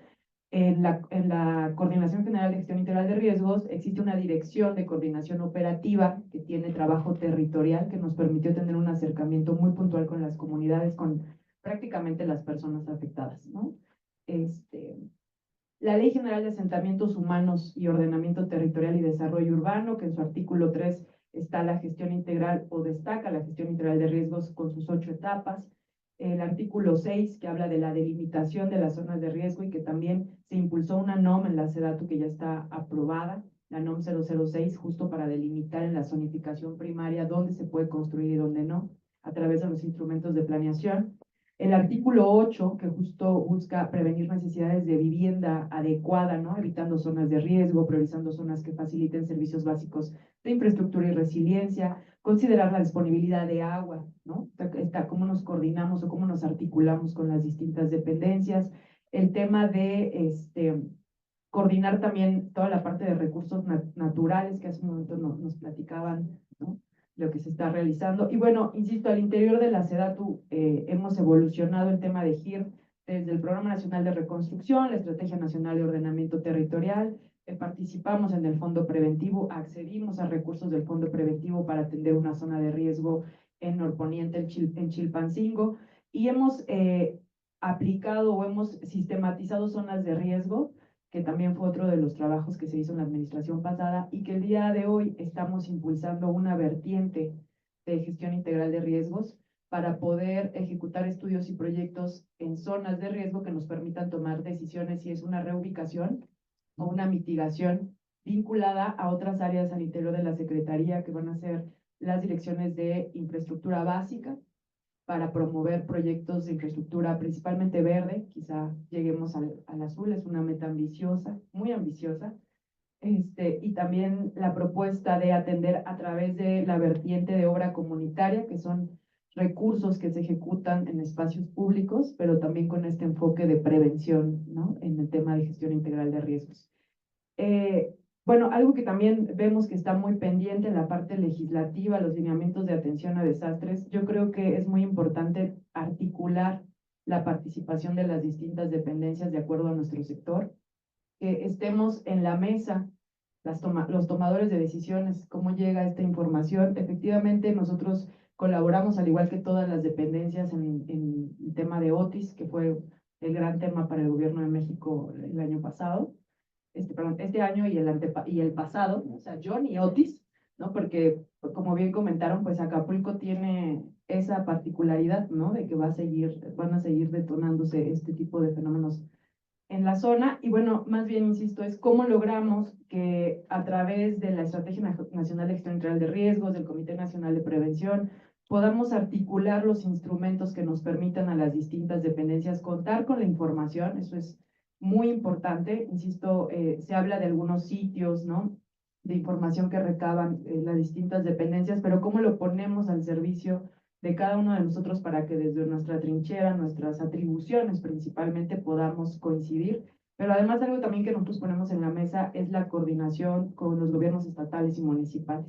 En la Coordinación General de Gestión Integral de Riesgos existe una dirección de coordinación operativa que tiene trabajo territorial que nos permitió tener un acercamiento muy puntual con las comunidades, con prácticamente las personas afectadas, ¿no? La Ley General de Asentamientos Humanos y Ordenamiento Territorial y Desarrollo Urbano, que en su artículo 3 está la gestión integral o destaca la gestión integral de riesgos con sus 8 etapas. El artículo 6, que habla de la delimitación de las zonas de riesgo y que también se impulsó una NOM en la SEDATU que ya está aprobada, la NOM 006, justo para delimitar en la zonificación primaria dónde se puede construir y dónde no, a través de los instrumentos de planeación. El artículo 8, que justo busca prevenir necesidades de vivienda adecuada, ¿no? Evitando zonas de riesgo, priorizando zonas que faciliten servicios básicos de infraestructura y resiliencia, considerar la disponibilidad de agua, ¿no? Cómo nos coordinamos o cómo nos articulamos con las distintas dependencias, el tema de coordinar también toda la parte de recursos naturales que hace un momento nos platicaban, ¿no? Lo que se está realizando. Y bueno, insisto, al interior de la SEDATU hemos evolucionado el tema de GIR desde el Programa Nacional de Reconstrucción, la Estrategia Nacional de Ordenamiento Territorial, participamos en el Fondo Preventivo, accedimos a recursos del Fondo Preventivo para atender una zona de riesgo en Norponiente, en Chilpancingo, y hemos aplicado o hemos sistematizado zonas de riesgo, que también fue otro de los trabajos que se hizo en la administración pasada y que el día de hoy estamos impulsando una vertiente de gestión integral de riesgos para poder ejecutar estudios y proyectos en zonas de riesgo que nos permitan tomar decisiones si es una reubicación o una mitigación vinculada a otras áreas al interior de la Secretaría, que van a ser las direcciones de infraestructura básica, para promover proyectos de infraestructura principalmente verde. Quizá lleguemos al azul, es una meta ambiciosa, muy ambiciosa. Y también la propuesta de atender a través de la vertiente de obra comunitaria, que son recursos que se ejecutan en espacios públicos, pero también con este enfoque de prevención, ¿no? En el tema de gestión integral de riesgos. Bueno, algo que también vemos que está muy pendiente en la parte legislativa, los lineamientos de atención a desastres. Yo creo que es muy importante articular la participación de las distintas dependencias de acuerdo a nuestro sector, que estemos en la mesa, los tomadores de decisiones, cómo llega esta información. Efectivamente, nosotros colaboramos, al igual que todas las dependencias, en el tema de Otis, que fue el gran tema para el gobierno de México el año pasado. Este año y el pasado, o sea, John y Otis, ¿no? Porque, como bien comentaron, pues Acapulco tiene esa particularidad, ¿no? De que van a seguir detonándose este tipo de fenómenos en la zona. Y bueno, más bien, insisto, es cómo logramos que a través de la Estrategia Nacional de Gestión Integral de Riesgos, del Comité Nacional de Prevención, podamos articular los instrumentos que nos permitan a las distintas dependencias contar con la información. Eso es muy importante. Insisto, se habla de algunos sitios, ¿no? De información que recaban las distintas dependencias, pero cómo lo ponemos al servicio de cada uno de nosotros para que desde nuestra trinchera, nuestras atribuciones principalmente, podamos coincidir. Pero además, algo también que nosotros ponemos en la mesa es la coordinación con los gobiernos estatales y municipales.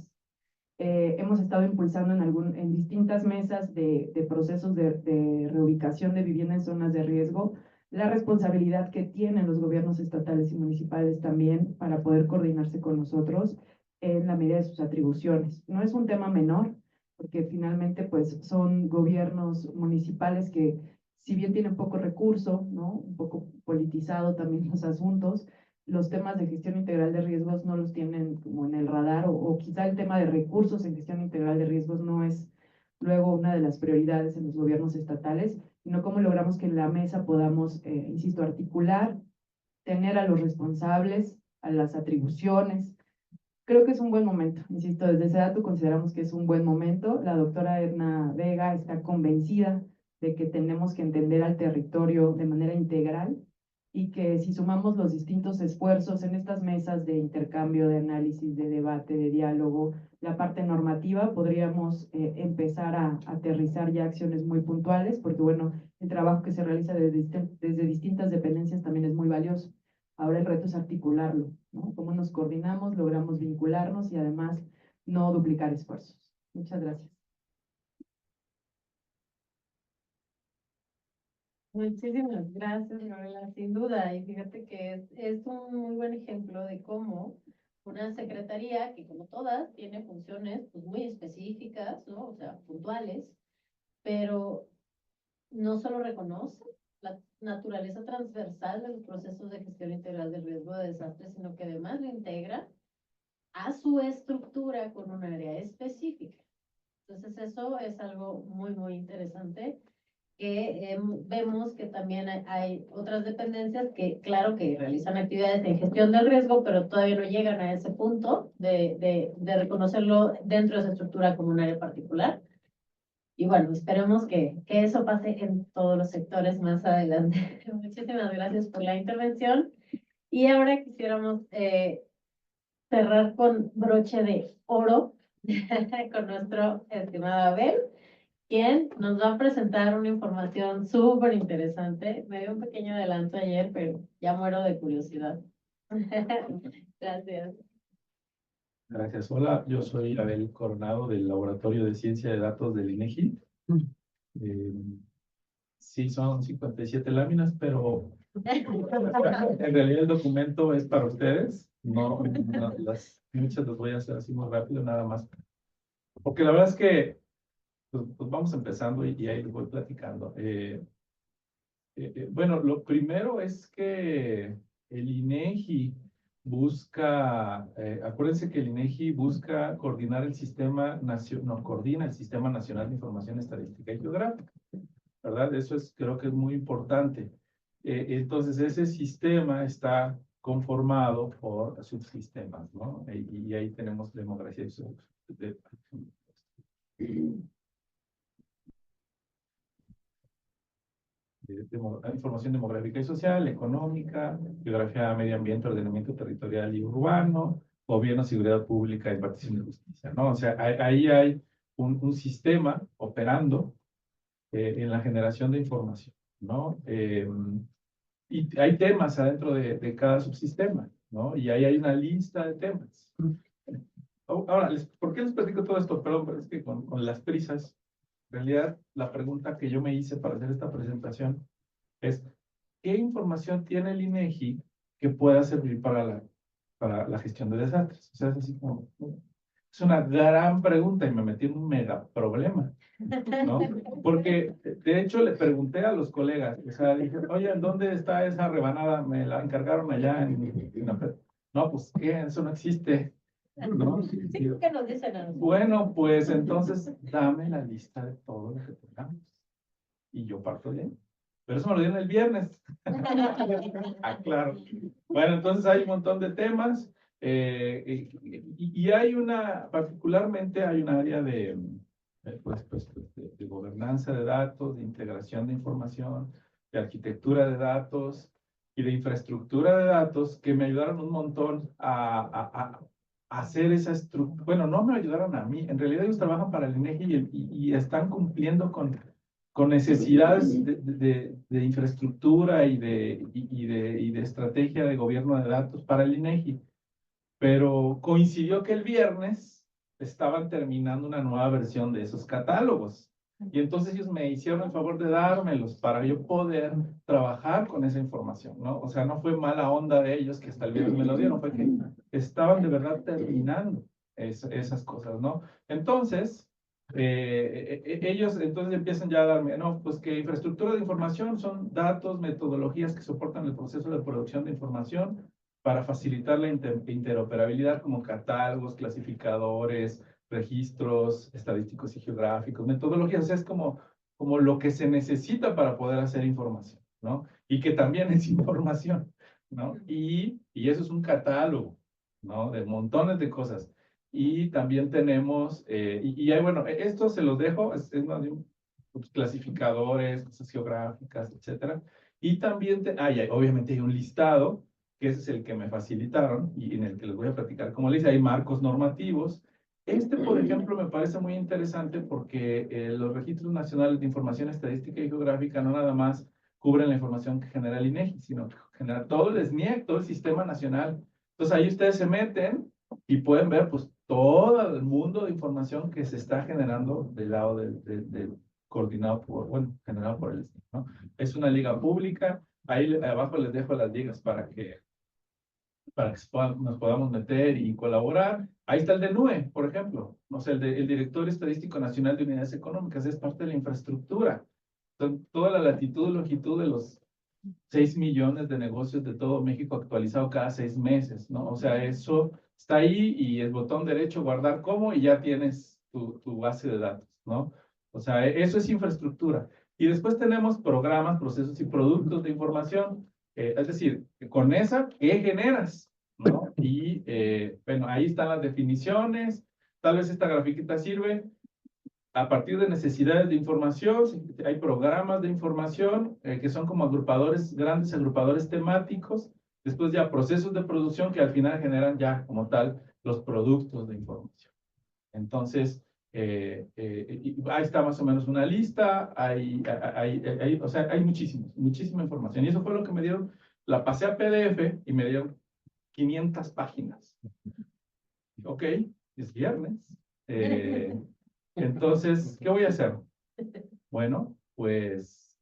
Hemos estado impulsando en distintas mesas de procesos de reubicación de vivienda en zonas de riesgo, la responsabilidad que tienen los gobiernos estatales y municipales también para poder coordinarse con nosotros en la medida de sus atribuciones. No es un tema menor, porque finalmente pues son gobiernos municipales que, si bien tienen poco recurso, ¿no? Un poco politizado también los asuntos, los temas de gestión integral de riesgos no los tienen como en el radar, o quizá el tema de recursos en gestión integral de riesgos no es luego una de las prioridades en los gobiernos estatales, sino cómo logramos que en la mesa podamos, insisto, articular, tener a los responsables, a las atribuciones. Creo que es un buen momento, insisto, desde SEDATU consideramos que es un buen momento. La doctora Edna Vega está convencida de que tenemos que entender al territorio de manera integral y que si sumamos los distintos esfuerzos en estas mesas de intercambio, de análisis, de debate, de diálogo, la parte normativa, podríamos empezar a aterrizar ya acciones muy puntuales, porque bueno, el trabajo que se realiza desde distintas dependencias también es muy valioso. Ahora el reto es articularlo, ¿no? Cómo nos coordinamos, logramos vincularnos y además no duplicar esfuerzos. Muchas gracias. Muchísimas gracias, Gabriela, sin duda. Y fíjate que es un muy buen ejemplo de cómo una secretaría, que como todas, tiene funciones pues, muy específicas, ¿no? O sea, puntuales, pero no solo reconoce la naturaleza transversal de los procesos de gestión integral del riesgo de desastre, sino que además lo integra a su estructura con un área específica. Entonces eso es algo muy, muy interesante, que vemos que también hay otras dependencias que, claro, que realizan actividades en gestión del riesgo, pero todavía no llegan a ese punto de reconocerlo dentro de esa estructura como un área particular. Y bueno, esperemos que eso pase en todos los sectores más adelante. Muchísimas gracias por la intervención. Y ahora quisiéramos cerrar con broche de oro con nuestro estimado Abel, quien nos va a presentar una información súper interesante. Me dio un pequeño adelanto ayer, pero ya muero de curiosidad. Gracias. Gracias. Hola, yo soy Abel Coronado del Laboratorio de Ciencia de Datos del INEGI. Sí, son 57 láminas, pero en realidad el documento es para ustedes. Muchas las voy a hacer así muy rápido, nada más. Porque la verdad es que pues vamos empezando y ahí les voy platicando. Bueno, lo primero es que el INEGI busca, acuérdense que el INEGI busca coordinar el sistema nacional, coordina el Sistema Nacional de Información Estadística y Geográfica, ¿verdad? Eso creo que es muy importante. Entonces, ese sistema está conformado por subsistemas, ¿no? Y ahí tenemos demografía información demográfica y social, económica, geografía, medio ambiente, ordenamiento territorial y urbano, gobierno, seguridad pública y partición de justicia, ¿no? O sea, ahí hay un sistema operando en la generación de información, ¿no? Y hay temas adentro de cada subsistema, ¿no? Y ahí hay una lista de temas. Ahora, ¿por qué les platico todo esto? Perdón, pero es que con las prisas, en realidad, la pregunta que yo me hice para hacer esta presentación es, ¿qué información tiene el INEGI que pueda servir para la gestión de desastres? O sea, es así como, es una gran pregunta y me metí en un mega problema, ¿no? Porque, de hecho, le pregunté a los colegas, o sea, dije, oye, ¿en dónde está esa rebanada? Me la encargaron allá en no, pues, ¿qué? Eso no existe, ¿no? Sí, ¿qué nos dicen a nosotros? Bueno, pues entonces dame la lista de todo lo que tengamos. Y yo parto de ahí. Pero eso me lo dieron el viernes. Ah, claro. Bueno, entonces hay un montón de temas. Y hay particularmente hay un área de gobernanza de datos, de integración de información, de arquitectura de datos y de infraestructura de datos que me ayudaron un montón a hacer esa estructura. Bueno, no me ayudaron a mí. En realidad ellos trabajan para el INEGI y están cumpliendo con necesidades de infraestructura y de estrategia de gobierno de datos para el INEGI. Pero coincidió que el viernes estaban terminando una nueva versión de esos catálogos. Y entonces ellos me hicieron el favor de dármelos para yo poder trabajar con esa información, ¿no? O sea, no fue mala onda de ellos que hasta el viernes me lo dieron, fue que estaban de verdad terminando esas cosas, ¿no? Entonces, ellos entonces empiezan ya a darme, no, pues que infraestructura de información son datos, metodologías que soportan el proceso de producción de información para facilitar la interoperabilidad como catálogos, clasificadores, registros estadísticos y geográficos, metodologías, o sea, es como lo que se necesita para poder hacer información, ¿no? Y que también es información, ¿no? Y eso es un catálogo, ¿no? De montones de cosas. Y también tenemos, bueno, esto se los dejo, es más de clasificadores, cosas geográficas, etcétera. Y también, obviamente hay un listado, que ese es el que me facilitaron y en el que les voy a platicar. Como les dice, hay marcos normativos. Por ejemplo, me parece muy interesante porque los registros nacionales de información estadística y geográfica no nada más cubren la información que genera el INEGI, sino que genera todo el SNIEC, todo el sistema nacional. Entonces ahí ustedes se meten y pueden ver pues todo el mundo de información que se está generando del lado del coordinado generado por el SNIEC, ¿no? Es una liga pública. Ahí abajo les dejo las ligas para que nos podamos meter y colaborar. Ahí está el de NUE, por ejemplo. No sé, el Directorio Estadístico Nacional de Unidades Económicas es parte de la infraestructura. Toda la latitud y longitud de los 6 millones de negocios de todo México actualizado cada 6 meses, ¿no? O sea, eso está ahí y el botón derecho, guardar como, y ya tienes tu base de datos, ¿no? O sea, eso es infraestructura. Y después tenemos programas, procesos y productos de información. Es decir, con esa, ¿qué generas? ¿No? Y bueno, ahí están las definiciones. Tal vez esta grafiquita sirve. A partir de necesidades de información, hay programas de información que son como grandes agrupadores temáticos. Después ya procesos de producción que al final generan ya como tal los productos de información. Entonces, ahí está más o menos una lista, o sea, hay muchísima información. Y eso fue lo que me dieron, la pasé a PDF y me dieron 500 páginas. Ok, es viernes. Entonces, ¿qué voy a hacer? Bueno, pues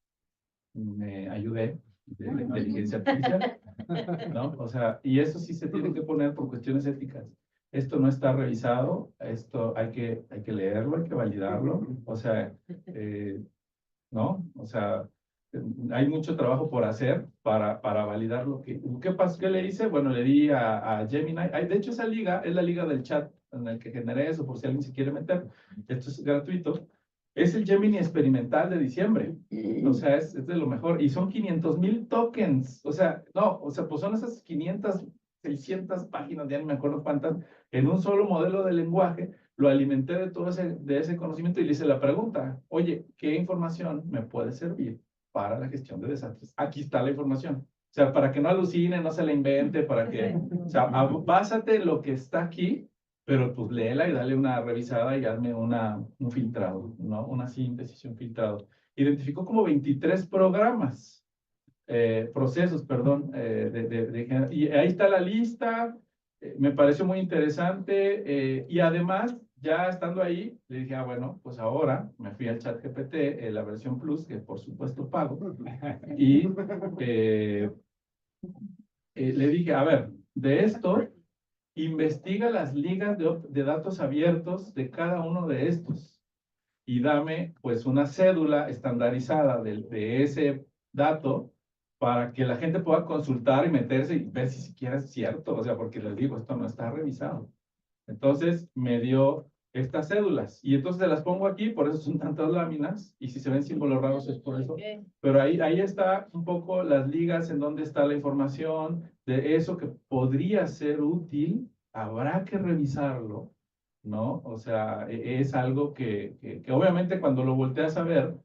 me ayudé de inteligencia artificial, ¿no? O sea, y eso sí se tiene que poner por cuestiones éticas. Esto no está revisado, esto hay que leerlo, hay que validarlo, o sea, ¿no? O sea, hay mucho trabajo por hacer para validar lo que... ¿Qué pasó? ¿Qué le hice? Bueno, le di a Gemini. De hecho, esa liga es la liga del chat en el que generé eso, por si alguien se quiere meter. Esto es gratuito. Es el Gemini experimental de diciembre. O sea, es de lo mejor. Y son 500,000 tokens. O sea, no, o sea, pues son esas 500, 600 páginas, ya no me acuerdo cuántas, en un solo modelo de lenguaje. Lo alimenté de todo ese conocimiento y le hice la pregunta, oye, ¿qué información me puede servir para la gestión de desastres? Aquí está la información. O sea, para que no alucine, no se la invente, para que, o sea, básate en lo que está aquí, pero pues léela y dale una revisada y hazme un filtrado, ¿no? Una síntesis, un filtrado. Identificó como 23 procesos, perdón, y ahí está la lista. Me pareció muy interesante y además, ya estando ahí, le dije, bueno, pues ahora me fui al ChatGPT, la versión Plus, que por supuesto pago, y le dije, a ver, de esto, investiga las ligas de datos abiertos de cada uno de estos y dame pues una cédula estandarizada de ese dato para que la gente pueda consultar y meterse y ver si siquiera es cierto, o sea, porque les digo, esto no está revisado. Entonces me dio estas cédulas y entonces se las pongo aquí, por eso son tantas láminas y si se ven símbolos raros es por eso. Pero ahí está un poco las ligas en donde está la información de eso que podría ser útil, habrá que revisarlo, ¿no? O sea, es algo que obviamente cuando lo volteas a ver,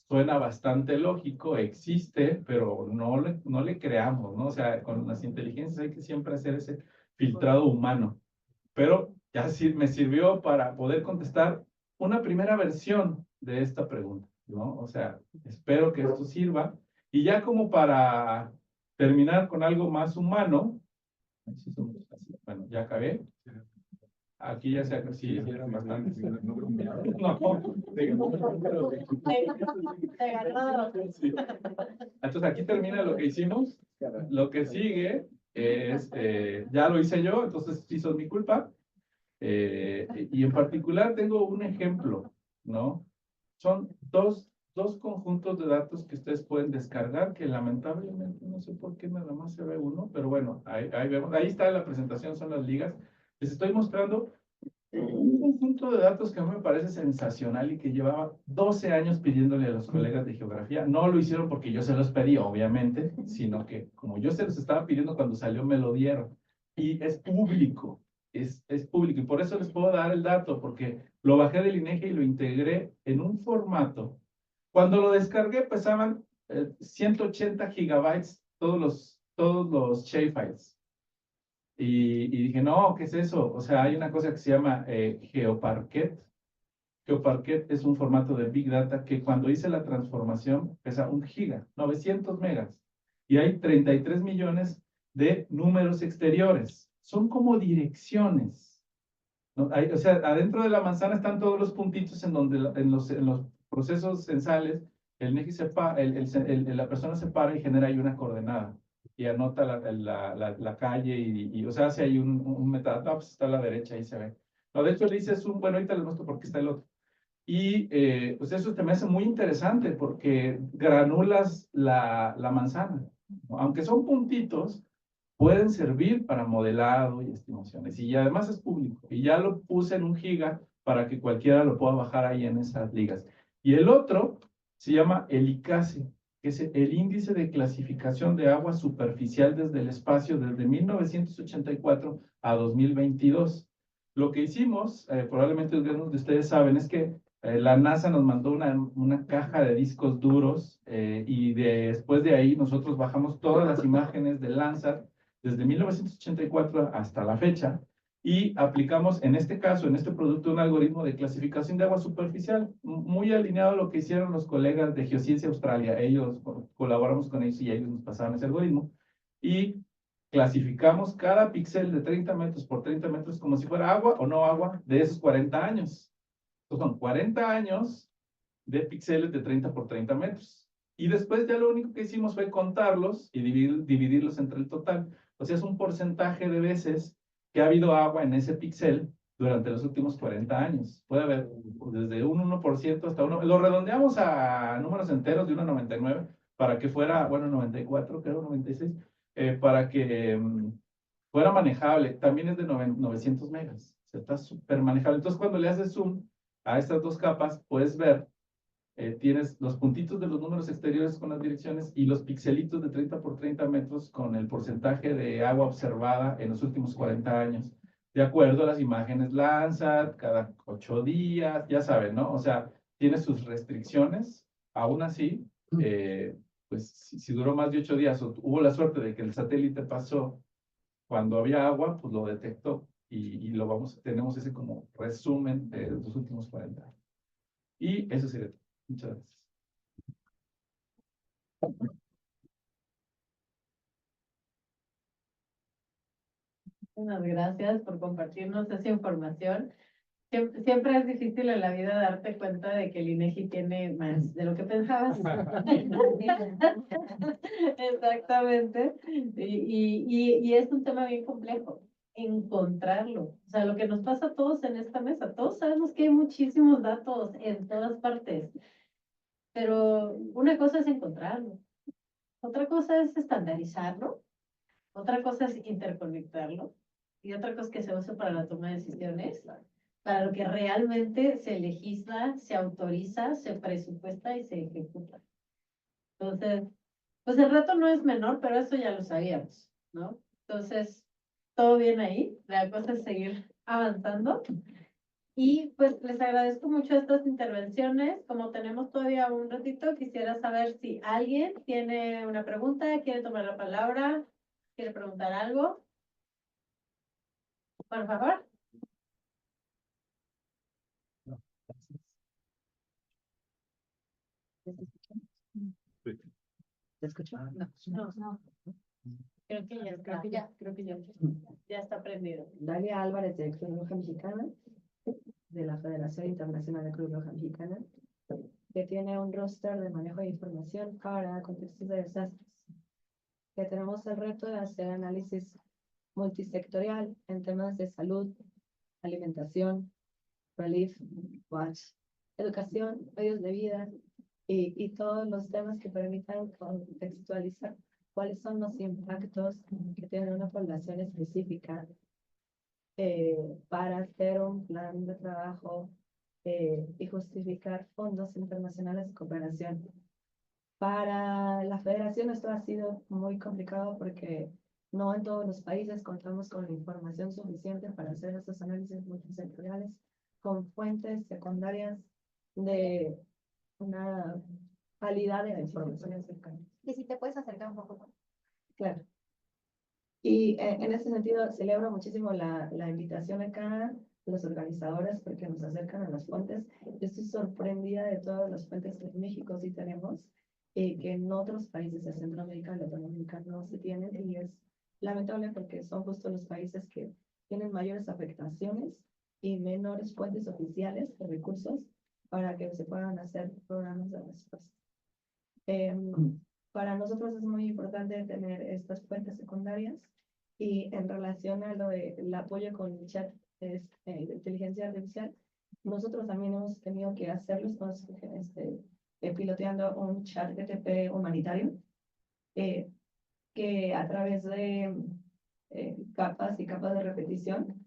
suena bastante lógico, existe, pero no le creamos, ¿no? O sea, con las inteligencias hay que siempre hacer ese filtrado humano. Pero ya sí me sirvió para poder contestar una primera versión de esta pregunta, ¿no? O sea, espero que esto sirva. Y ya como para terminar con algo más humano, bueno, ya acabé. Aquí ya se sí, eran bastantes. Sí. Entonces aquí termina lo que hicimos. Lo que sigue es, ya lo hice yo, entonces sí son mi culpa. Y en particular tengo un ejemplo, ¿no? Son dos conjuntos de datos que ustedes pueden descargar, que lamentablemente no sé por qué nada más se ve uno, pero bueno, ahí vemos. Ahí está la presentación, son las ligas. Les estoy mostrando un conjunto de datos que a mí me parece sensacional y que llevaba 12 años pidiéndole a los colegas de geografía. No lo hicieron porque yo se los pedí, obviamente, sino que como yo se los estaba pidiendo cuando salió, me lo dieron. Y es público, es público. Y por eso les puedo dar el dato, porque lo bajé del INEGI y lo integré en un formato. Cuando lo descargué pesaban 180 gigabytes todos los shapefiles. Y dije, no, ¿qué es eso? O sea, hay una cosa que se llama GeoParquet. GeoParquet es un formato de Big Data que cuando hice la transformación pesa 1 giga, 900 megas. Y hay 33 millones de números exteriores. Son como direcciones, ¿no? O sea, adentro de la manzana están todos los puntitos en donde en los procesos censales el INEGI la persona se para y genera ahí una coordenada y anota la calle o sea, si hay un metadato, pues está a la derecha, ahí se ve. No, de hecho, le dices bueno, ahorita les muestro por qué está el otro. Y pues eso te me hace muy interesante porque granulas la manzana, ¿no? Aunque son puntitos, pueden servir para modelado y estimaciones. Y además es público. Y ya lo puse en 1 giga para que cualquiera lo pueda bajar ahí en esas ligas. Y el otro se llama el ICASE, que es el Índice de Clasificación de Agua Superficial desde el Espacio desde 1984 a 2022. Lo que hicimos, probablemente algunos de ustedes saben, es que la NASA nos mandó una caja de discos duros y después de ahí nosotros bajamos todas las imágenes de Landsat desde 1984 hasta la fecha y aplicamos, en este caso, en este producto, un algoritmo de clasificación de agua superficial, muy alineado a lo que hicieron los colegas de Geociencia Australia. Ellos, colaboramos con ellos y ellos nos pasaron ese algoritmo. Y clasificamos cada píxel de 30 metros por 30 metros como si fuera agua o no agua de esos 40 años. Entonces son 40 años de píxeles de 30 por 30 metros. Y después ya lo único que hicimos fue contarlos y dividirlos entre el total. O sea, es un porcentaje de veces que ha habido agua en ese píxel durante los últimos 40 años. Puede haber desde un 1% hasta uno. Lo redondeamos a números enteros de 1,99 para que fuera, bueno, 94, creo, 96, para que fuera manejable. También es de 900 megas. O sea, está súper manejable. Entonces, cuando le haces zoom a estas dos capas, puedes ver, tienes los puntitos de los números exteriores con las direcciones y los pixelitos de 30 por 30 metros con el porcentaje de agua observada en los últimos 40 años. De acuerdo a las imágenes Landsat, cada 8 días, ya saben, ¿no? O sea, tiene sus restricciones. Aún así, pues si duró más de 8 días o hubo la suerte de que el satélite pasó cuando había agua, pues lo detectó y tenemos ese como resumen de los últimos 40 años. Y eso sería todo. Muchas gracias. Muchas gracias por compartirnos esa información. Siempre es difícil en la vida darte cuenta de que el INEGI tiene más de lo que pensabas. Exactamente. Y es un tema bien complejo, encontrarlo. O sea, lo que nos pasa a todos en esta mesa, todos sabemos que hay muchísimos datos en todas partes, pero una cosa es encontrarlo, otra cosa es estandarizarlo, otra cosa es interconectarlo y otra cosa es que se use para la toma de decisiones, para lo que realmente se legisla, se autoriza, se presupuesta y se ejecuta. Entonces, pues el reto no es menor, pero eso ya lo sabíamos, ¿no? Entonces, todo bien ahí, la cosa es seguir avanzando. Y pues les agradezco mucho estas intervenciones. Como tenemos todavía un ratito, quisiera saber si alguien tiene una pregunta, quiere tomar la palabra, quiere preguntar algo. Por favor. ¿Te escucho? No. Creo que ya está. Creo que ya está prendido. Dalia Álvarez, de Cruz Roja Mexicana, de la Federación Internacional de Cruz Roja Mexicana, que tiene un roster de manejo de información para contextos de desastres. Que tenemos el reto de hacer análisis multisectorial en temas de salud, alimentación, relief, watch, educación, medios de vida y todos los temas que permitan contextualizar cuáles son los impactos que tiene una población específica para hacer un plan de trabajo y justificar fondos internacionales de cooperación. Para la federación esto ha sido muy complicado porque no en todos los países contamos con la información suficiente para hacer estos análisis multisectoriales con fuentes secundarias de una calidad de la información. Y si te puedes acercar un poco. Claro. Y en ese sentido celebro muchísimo la invitación acá, los organizadores, porque nos acercan a las fuentes. Yo estoy sorprendida de todas las fuentes que en México sí tenemos, que en otros países de Centroamérica y Latinoamérica no se tienen, y es lamentable porque son justo los países que tienen mayores afectaciones y menores fuentes oficiales de recursos para que se puedan hacer programas de respuesta. Para nosotros es muy importante tener estas fuentes secundarias y en relación a lo del apoyo con chat de inteligencia artificial, nosotros también hemos tenido que hacerlo, estamos piloteando un chat GTP humanitario que a través de capas y capas de repetición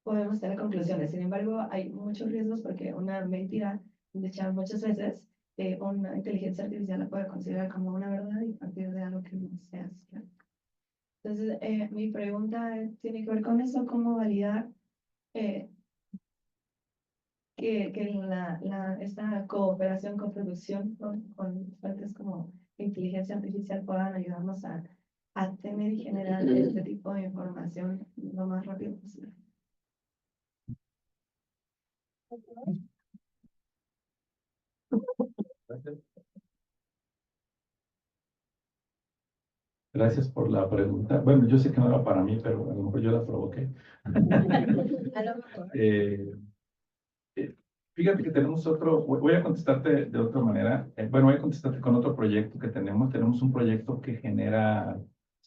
podemos tener conclusiones. Sin embargo, hay muchos riesgos porque una mentira de chat muchas veces una inteligencia artificial la puede considerar como una verdad y partir de algo que no sea cierto. Entonces, mi pregunta tiene que ver con eso, cómo validar que esta cooperación, coproducción con fuentes como inteligencia artificial puedan ayudarnos a a tener y generar este tipo de información lo más rápido posible. Gracias. Gracias por la pregunta. Bueno, yo sé que no era para mí, pero a lo mejor yo la provoqué. A lo mejor. Fíjate que tenemos otro, voy a contestarte de otra manera. Bueno, voy a contestarte con otro proyecto que tenemos. Tenemos un proyecto que genera,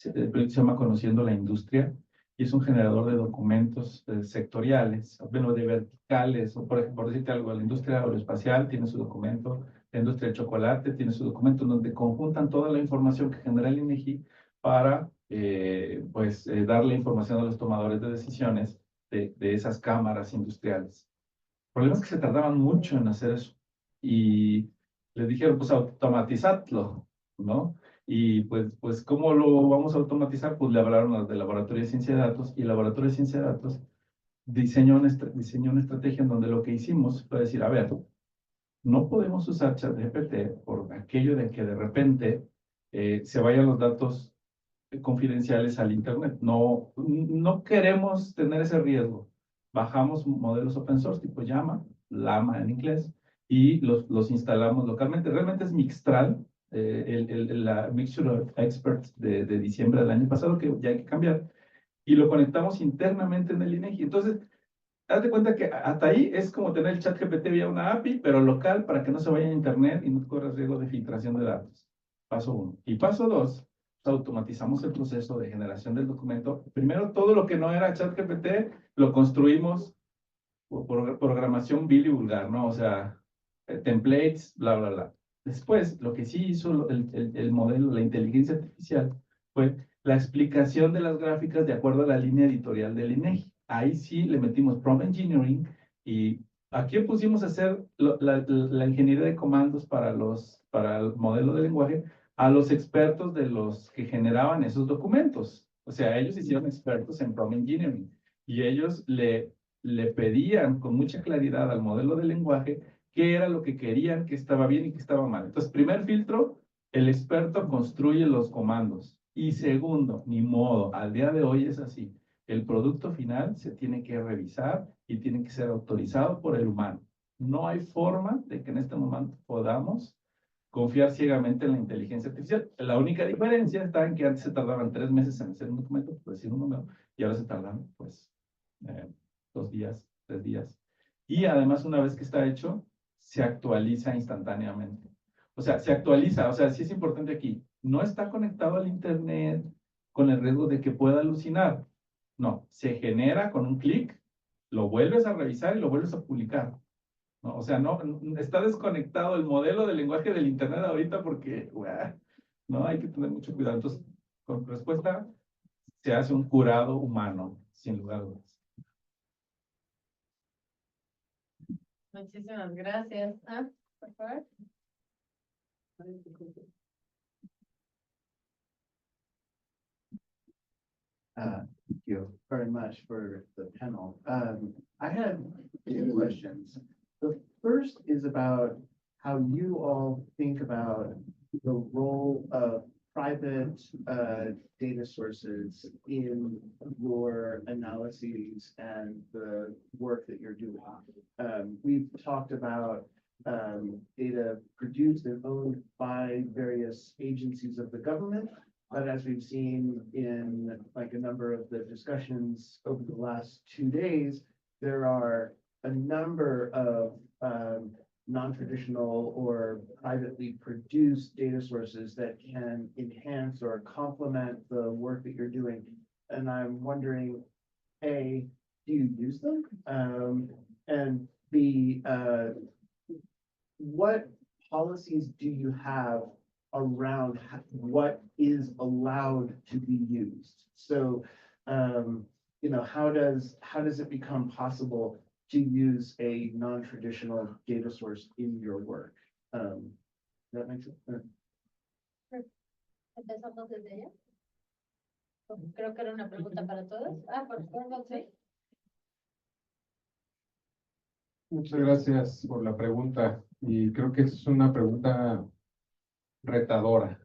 el proyecto se llama Conociendo la Industria, y es un generador de documentos sectoriales, bueno, de verticales, o por ejemplo, por decirte algo, la industria aeroespacial tiene su documento, la industria del chocolate tiene su documento, donde conjuntan toda la información que genera el INEGI para, darle información a los tomadores de decisiones de esas cámaras industriales. El problema es que se tardaban mucho en hacer eso. Y les dijeron, pues automatizadlo, ¿no? Y pues, ¿cómo lo vamos a automatizar? Pues le hablaron del Laboratorio de Ciencia de Datos, y el Laboratorio de Ciencia de Datos diseñó una estrategia en donde lo que hicimos fue decir, a ver, no podemos usar ChatGPT por aquello de que de repente se vayan los datos confidenciales al Internet. No queremos tener ese riesgo. Bajamos modelos open source tipo Llama en inglés, y los instalamos localmente. Realmente es Mixtral, la Mixture of Experts de diciembre del año pasado, que ya hay que cambiar, y lo conectamos internamente en el INEGI. Entonces, hazte cuenta que hasta ahí es como tener el chat GPT vía una API, pero local, para que no se vaya a Internet y no corras riesgo de filtración de datos. Paso 1. Y paso 2, automatizamos el proceso de generación del documento. Primero, todo lo que no era ChatGPT lo construimos por programación vil y vulgar, ¿no? O sea, templates, bla, bla, bla. Después, lo que sí hizo el modelo, la inteligencia artificial, fue la explicación de las gráficas de acuerdo a la línea editorial del INEGI. Ahí sí le metimos prompt engineering, y aquí pusimos a hacer la ingeniería de comandos para el modelo de lenguaje a los expertos de los que generaban esos documentos. O sea, ellos hicieron expertos en prompt engineering, y ellos le pedían con mucha claridad al modelo de lenguaje qué era lo que querían, qué estaba bien y qué estaba mal. Entonces, primer filtro, el experto construye los comandos. Y segundo, ni modo, al día de hoy es así. El producto final se tiene que revisar y tiene que ser autorizado por el humano. No hay forma de que en este momento podamos confiar ciegamente en la inteligencia artificial. La única diferencia está en que antes se tardaban 3 meses en hacer un documento, por decir un número, y ahora se tardan, 2 días, 3 días. Y además, una vez que está hecho, se actualiza instantáneamente. O sea, se actualiza, o sea, sí es importante aquí, no está conectado al Internet con el riesgo de que pueda alucinar. No, se genera con un clic, lo vuelves a revisar y lo vuelves a publicar. ¿No? O sea, no, está desconectado el modelo del lenguaje del Internet ahorita porque, no, hay que tener mucho cuidado. Entonces, con respuesta, se hace un curado humano, sin lugar a dudas. Muchísimas gracias. Por favor. Thank you very much for the panel. I had 2 questions. The first is about how you all think about the role of private data sources in your analyses and the work that you're doing. We've talked about data produced and owned by various agencies of the government. But as we've seen in like a number of the discussions over the last 2 days, there are a number of non-traditional or privately produced data sources that can enhance or complement the work that you're doing. And I'm wondering, A, do you use them? And B, what policies do you have around what is allowed to be used? So, how does it become possible to use a non-traditional data source in your work? That makes sense. Empezamos desde allá. Creo que era una pregunta para todos. Por favor, sí. Muchas gracias por la pregunta, y creo que es una pregunta retadora,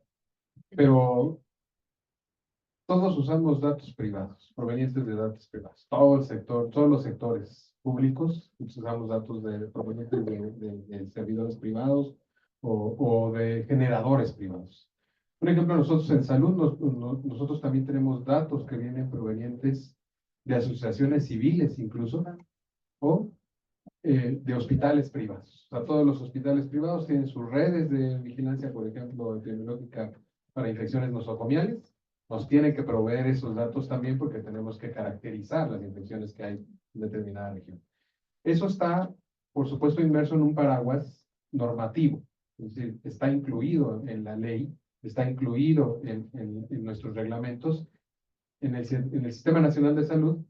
pero todos usamos datos privados, provenientes de datos privados. Todo el sector, todos los sectores públicos usamos datos provenientes de servidores privados o de generadores privados. Por ejemplo, nosotros en salud, nosotros también tenemos datos que vienen provenientes de asociaciones civiles incluso, o de hospitales privados. O sea, todos los hospitales privados tienen sus redes de vigilancia, por ejemplo, epidemiológica para infecciones nosocomiales. Nos tienen que proveer esos datos también porque tenemos que caracterizar las infecciones que hay en determinada región. Eso está, por supuesto, inmerso en un paraguas normativo. Es decir, está incluido en la ley, está incluido en nuestros reglamentos. En el Sistema Nacional de Salud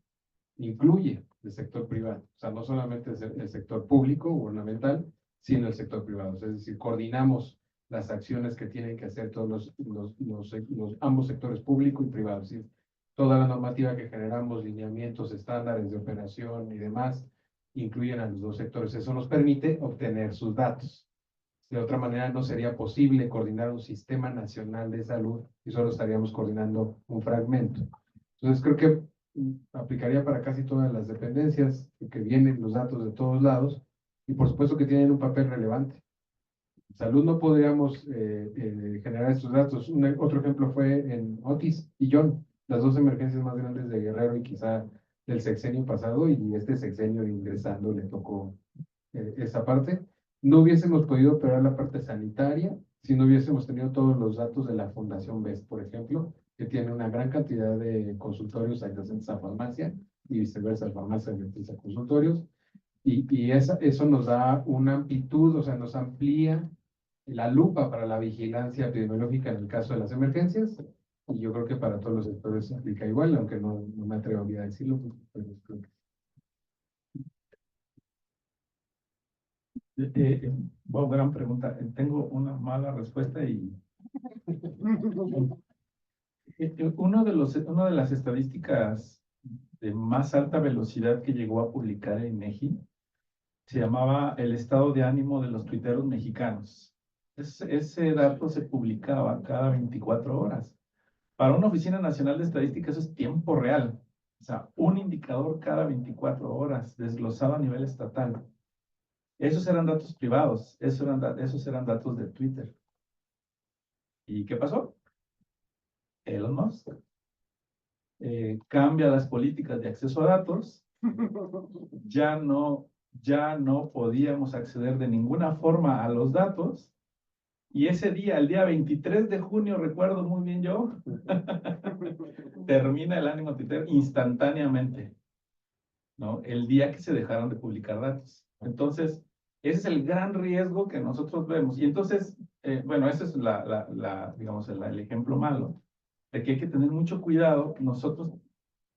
incluye el sector privado. O sea, no solamente el sector público, gubernamental, sino el sector privado. Es decir, coordinamos las acciones que tienen que hacer todos ambos sectores público y privado. Es decir, toda la normativa que generamos, lineamientos, estándares de operación y demás, incluyen a los dos sectores. Eso nos permite obtener sus datos. De otra manera, no sería posible coordinar un sistema nacional de salud y solo estaríamos coordinando un fragmento. Entonces, creo que aplicaría para casi todas las dependencias, que vienen los datos de todos lados y por supuesto que tienen un papel relevante. En salud no podríamos generar estos datos. Otro ejemplo fue en Otis y John, las dos emergencias más grandes de Guerrero y quizá del sexenio pasado, y este sexenio ingresando le tocó esa parte. No hubiésemos podido operar la parte sanitaria si no hubiésemos tenido todos los datos de la Fundación BEST, por ejemplo, que tiene una gran cantidad de consultorios adyacentes a farmacia y viceversa, farmacia adyacentes a consultorios. Y eso nos da una amplitud, o sea, nos amplía la lupa para la vigilancia epidemiológica en el caso de las emergencias. Y yo creo que para todos los sectores se aplica igual, aunque no me atrevería a decirlo. Pero creo que Bueno, gran pregunta. Tengo una mala respuesta y una de las estadísticas de más alta velocidad que llegó a publicar el INEGI se llamaba el estado de ánimo de los tuiteros mexicanos. Ese dato se publicaba cada 24 horas. Para una oficina nacional de estadística eso es tiempo real. O sea, un indicador cada 24 horas desglosado a nivel estatal. Esos eran datos privados, esos eran datos de Twitter. ¿Y qué pasó? Elon Musk cambia las políticas de acceso a datos. Ya no podíamos acceder de ninguna forma a los datos. Y ese día, el día 23 de junio, recuerdo muy bien yo, termina el ánimo Twitter instantáneamente, ¿no? El día que se dejaron de publicar datos. Entonces, ese es el gran riesgo que nosotros vemos. Y entonces, bueno, ese es digamos, el ejemplo malo, de que hay que tener mucho cuidado. Nosotros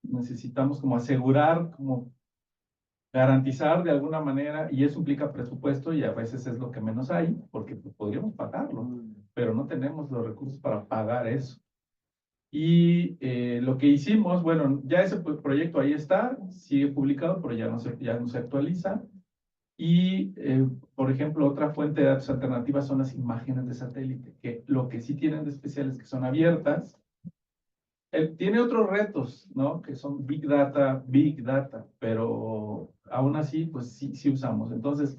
necesitamos como asegurar, como garantizar de alguna manera, y eso implica presupuesto y a veces es lo que menos hay, porque pues, podríamos pagarlo, pero no tenemos los recursos para pagar eso. Y lo que hicimos, bueno, ya ese proyecto ahí está, sigue publicado, pero ya no se actualiza. Y, por ejemplo, otra fuente de datos alternativa son las imágenes de satélite, que lo que sí tienen de especial es que son abiertas. Tiene otros retos, ¿no? Que son Big Data, pero aún así, pues sí usamos. Entonces,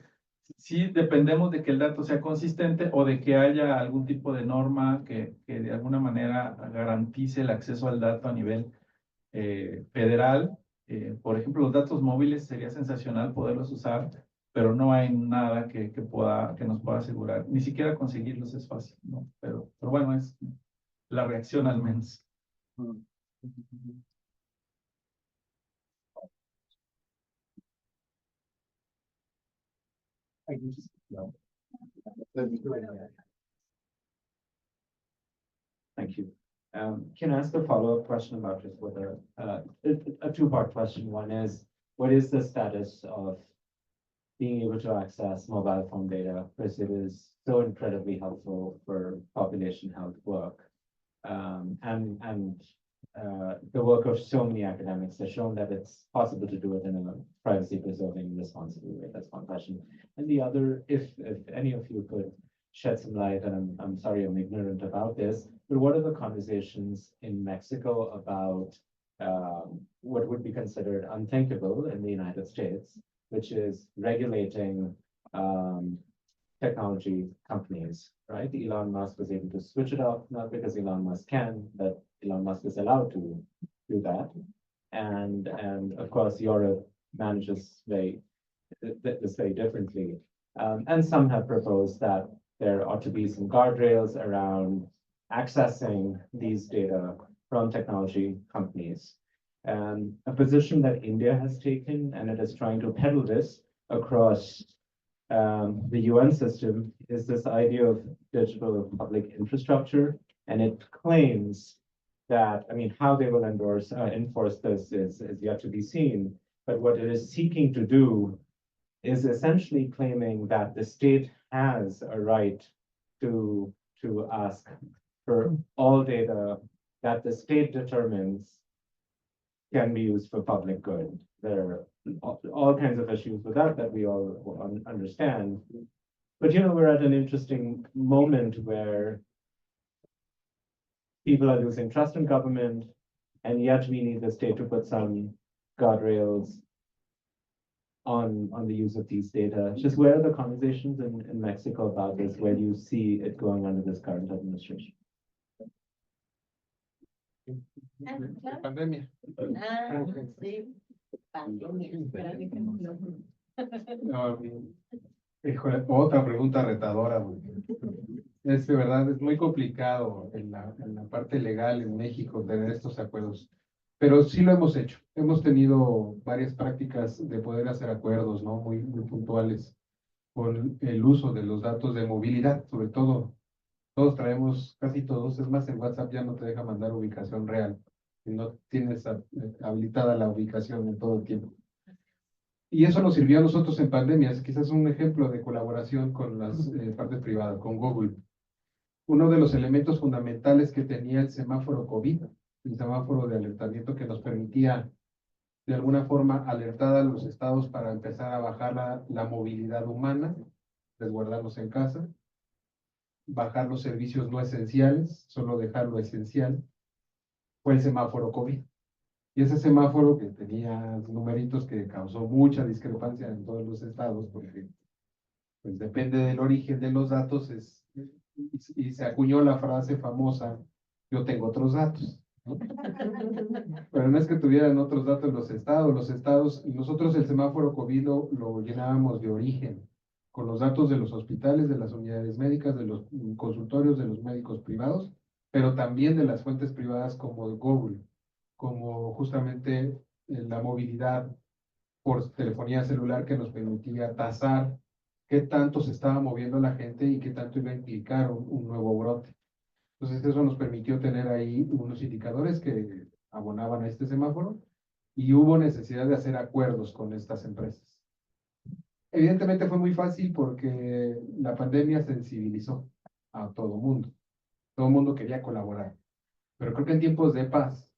sí dependemos de que el dato sea consistente o de que haya algún tipo de norma que de alguna manera garantice el acceso al dato a nivel federal. Por ejemplo, los datos móviles sería sensacional poderlos usar, pero no hay nada que nos pueda asegurar. Ni siquiera conseguirlos es fácil, ¿no? Pero bueno, es la reacción al menos. Thank you. Can I ask a follow-up question about just whether, a two-part question. One is, what is the status of being able to access mobile phone data, because it is so incredibly helpful for population health work. The work of so many academics has shown that it's possible to do it in a privacy-preserving, responsible way. That's one question. And the other, if any of you could shed some light, and I'm sorry I'm ignorant about this, but what are the conversations in Mexico about what would be considered unthinkable in the United States, which is regulating technology companies, right? Elon Musk was able to switch it off, not because Elon Musk can, but Elon Musk is allowed to do that. And of course, Europe manages this very differently. And some have proposed that there ought to be some guardrails around accessing these data from technology companies. A position that India has taken, and it is trying to peddle this across the UN system, is this idea of digital public infrastructure. And it claims that, I mean, how they will enforce this is yet to be seen. But what it is seeking to do is essentially claiming that the state has a right to ask for all data that the state determines can be used for public good. There are all kinds of issues with that we all understand. But we're at an interesting moment where people are losing trust in government, and yet we need the state to put some guardrails on the use of these data. Just where are the conversations in Mexico about this? Where do you see it going under this current administration? Pandemia. Sí. Pandemia. No, híjole, otra pregunta retadora, güey. Es de verdad, es muy complicado en la parte legal en México tener estos acuerdos, pero sí lo hemos hecho. Hemos tenido varias prácticas de poder hacer acuerdos, ¿no? Muy puntuales con el uso de los datos de movilidad, sobre todo. Todos traemos, casi todos, es más, el WhatsApp ya no te deja mandar ubicación real, si no tienes habilitada la ubicación en todo el tiempo. Y eso nos sirvió a nosotros en pandemia, es quizás un ejemplo de colaboración con las partes privadas, con Google. Uno de los elementos fundamentales que tenía el semáforo COVID, el semáforo de alertamiento que nos permitía de alguna forma alertar a los estados para empezar a bajar la movilidad humana, resguardarnos en casa, bajar los servicios no esenciales, solo dejar lo esencial, fue el semáforo COVID. Y ese semáforo que tenía numeritos que causó mucha discrepancia en todos los estados, porque pues depende del origen de los datos, y se acuñó la frase famosa, yo tengo otros datos, ¿no? Pero no es que tuvieran otros datos los estados, nosotros el semáforo COVID lo llenábamos de origen, con los datos de los hospitales, de las unidades médicas, de los consultorios, de los médicos privados, pero también de las fuentes privadas como Google, como justamente la movilidad por telefonía celular que nos permitía tasar qué tanto se estaba moviendo la gente y qué tanto iba a implicar un nuevo brote. Entonces eso nos permitió tener ahí unos indicadores que abonaban a este semáforo y hubo necesidad de hacer acuerdos con estas empresas. Evidentemente fue muy fácil porque la pandemia sensibilizó a todo mundo. Todo el mundo quería colaborar. Pero creo que en tiempos de paz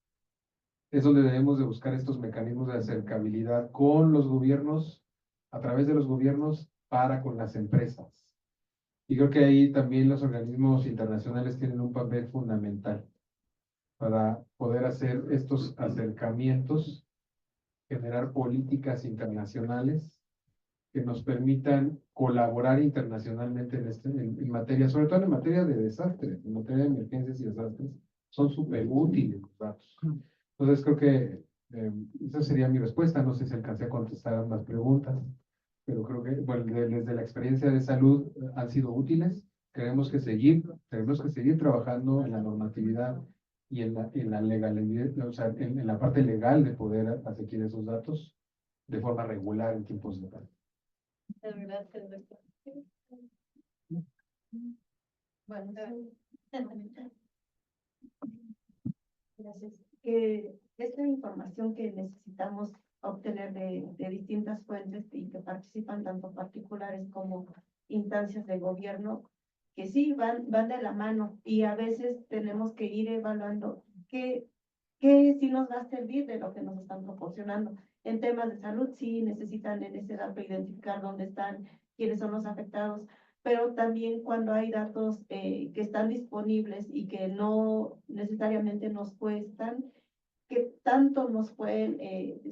es donde debemos de buscar estos mecanismos de acercabilidad con los gobiernos, a través de los gobiernos, para con las empresas. Y creo que ahí también los organismos internacionales tienen un papel fundamental para poder hacer estos acercamientos, generar políticas internacionales que nos permitan colaborar internacionalmente en materia, sobre todo en materia de desastres, en materia de emergencias y desastres, son súper útiles los datos. Entonces creo que esa sería mi respuesta. No sé si alcancé a contestar ambas preguntas, pero creo que bueno, desde la experiencia de salud han sido útiles. Tenemos que seguir trabajando en la normatividad y en la legalidad, o sea, en la parte legal de poder adquirir esos datos de forma regular en tiempos de paz. Gracias, doctor. Bueno, Gracias. Esta información que necesitamos obtener de distintas fuentes y que participan tanto particulares como instancias de gobierno, que sí van de la mano y a veces tenemos que ir evaluando qué sí nos va a servir de lo que nos están proporcionando. En temas de salud sí necesitan en ese dato identificar dónde están, quiénes son los afectados, pero también cuando hay datos que están disponibles y que no necesariamente nos cuestan, que tanto nos pueden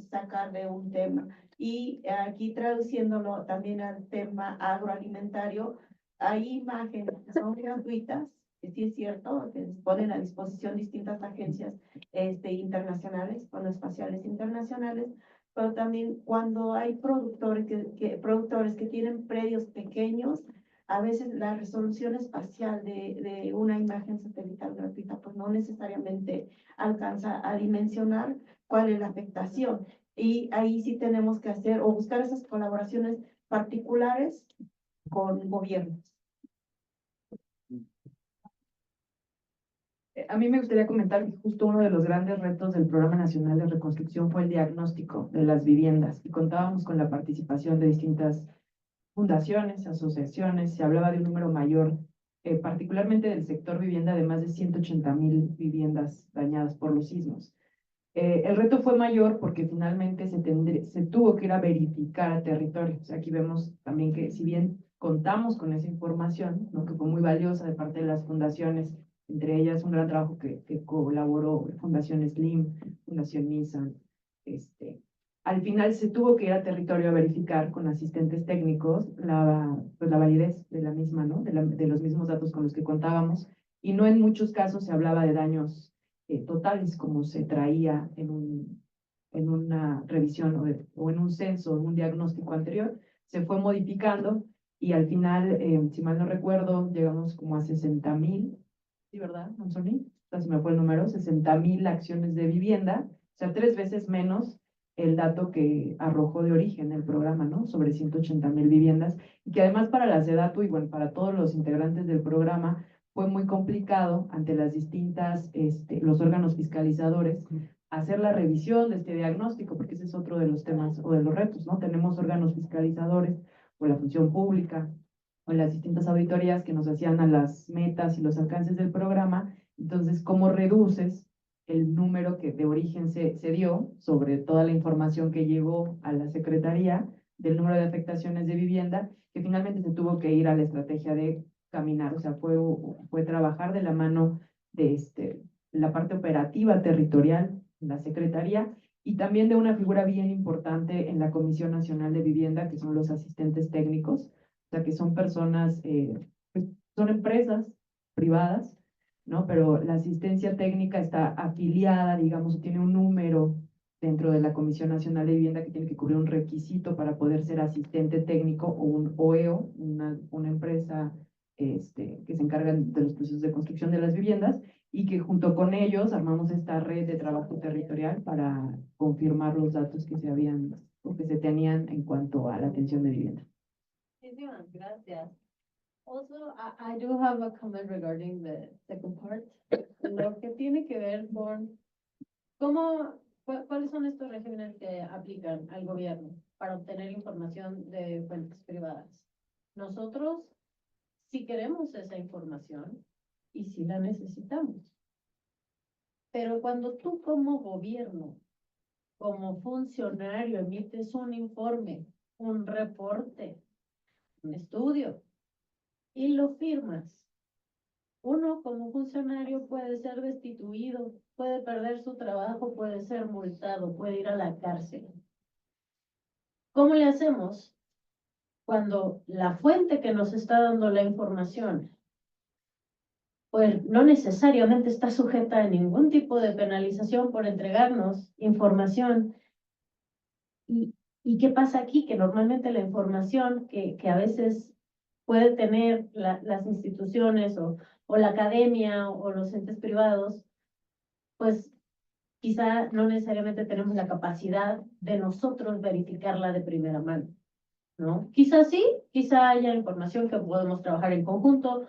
sacar de un tema. Y aquí traduciéndolo también al tema agroalimentario, hay imágenes que son gratuitas, que sí es cierto, que ponen a disposición distintas agencias internacionales, espaciales internacionales, pero también cuando hay productores que tienen predios pequeños, a veces la resolución espacial de una imagen satelital gratuita, pues no necesariamente alcanza a dimensionar cuál es la afectación. Y ahí sí tenemos que hacer o buscar esas colaboraciones particulares con gobiernos. A mí me gustaría comentar que justo uno de los grandes retos del Programa Nacional de Reconstrucción fue el diagnóstico de las viviendas y contábamos con la participación de distintas fundaciones, asociaciones, se hablaba de un número mayor, particularmente del sector vivienda, de más de 180,000 viviendas dañadas por los sismos. El reto fue mayor porque finalmente se tuvo que ir a verificar a territorio. O sea, aquí vemos también que si bien contamos con esa información, ¿no?, que fue muy valiosa de parte de las fundaciones, entre ellas un gran trabajo que colaboró Fundación Slim, Fundación Nissan, al final se tuvo que ir a territorio a verificar con asistentes técnicos pues la validez de la misma, ¿no? De los mismos datos con los que contábamos, y no en muchos casos se hablaba de daños totales como se traía en una revisión o en un censo, en un diagnóstico anterior, se fue modificando y al final, si mal no recuerdo, llegamos como a 60,000, ¿sí, verdad, Anthony? Se me fue el número, 60,000 acciones de vivienda, o sea, 3 veces menos el dato que arrojó de origen el programa, ¿no? Sobre 180,000 viviendas, y que además para la SEDATU y bueno, para todos los integrantes del programa, fue muy complicado ante las distintas, los órganos fiscalizadores, hacer la revisión de este diagnóstico, porque ese es otro de los temas o de los retos, ¿no? Tenemos órganos fiscalizadores o la función pública o las distintas auditorías que nos hacían a las metas y los alcances del programa. Entonces, ¿cómo reduces el número que de origen se dio sobre toda la información que llegó a la Secretaría del número de afectaciones de vivienda, que finalmente se tuvo que ir a la estrategia de caminar? O sea, fue trabajar de la mano de la parte operativa territorial en la Secretaría y también de una figura bien importante en la Comisión Nacional de Vivienda, que son los asistentes técnicos, o sea, que son personas, pues, son empresas privadas, ¿no? Pero la asistencia técnica está afiliada, digamos, tiene un número dentro de la Comisión Nacional de Vivienda que tiene que cubrir un requisito para poder ser asistente técnico o un OEO, una empresa que se encargan de los procesos de construcción de las viviendas, y que junto con ellos armamos esta red de trabajo territorial para confirmar los datos que se habían o que se tenían en cuanto a la atención de vivienda. Muchísimas gracias. Also, I do have a comment regarding the second part. Lo que tiene que ver con cuáles son estos regímenes que aplican al gobierno para obtener información de fuentes privadas. Nosotros sí queremos esa información y sí la necesitamos. Pero cuando tú como gobierno, como funcionario, emites un informe, un reporte, un estudio, y lo firmas, uno como funcionario puede ser destituido, puede perder su trabajo, puede ser multado, puede ir a la cárcel. ¿Cómo le hacemos cuando la fuente que nos está dando la información, pues no necesariamente está sujeta a ningún tipo de penalización por entregarnos información? ¿Y qué pasa aquí? Que normalmente la información que a veces puede tener las instituciones o la academia o los entes privados, pues quizá no necesariamente tenemos la capacidad de nosotros verificarla de primera mano, ¿no? Quizá sí, quizá haya información que podemos trabajar en conjunto,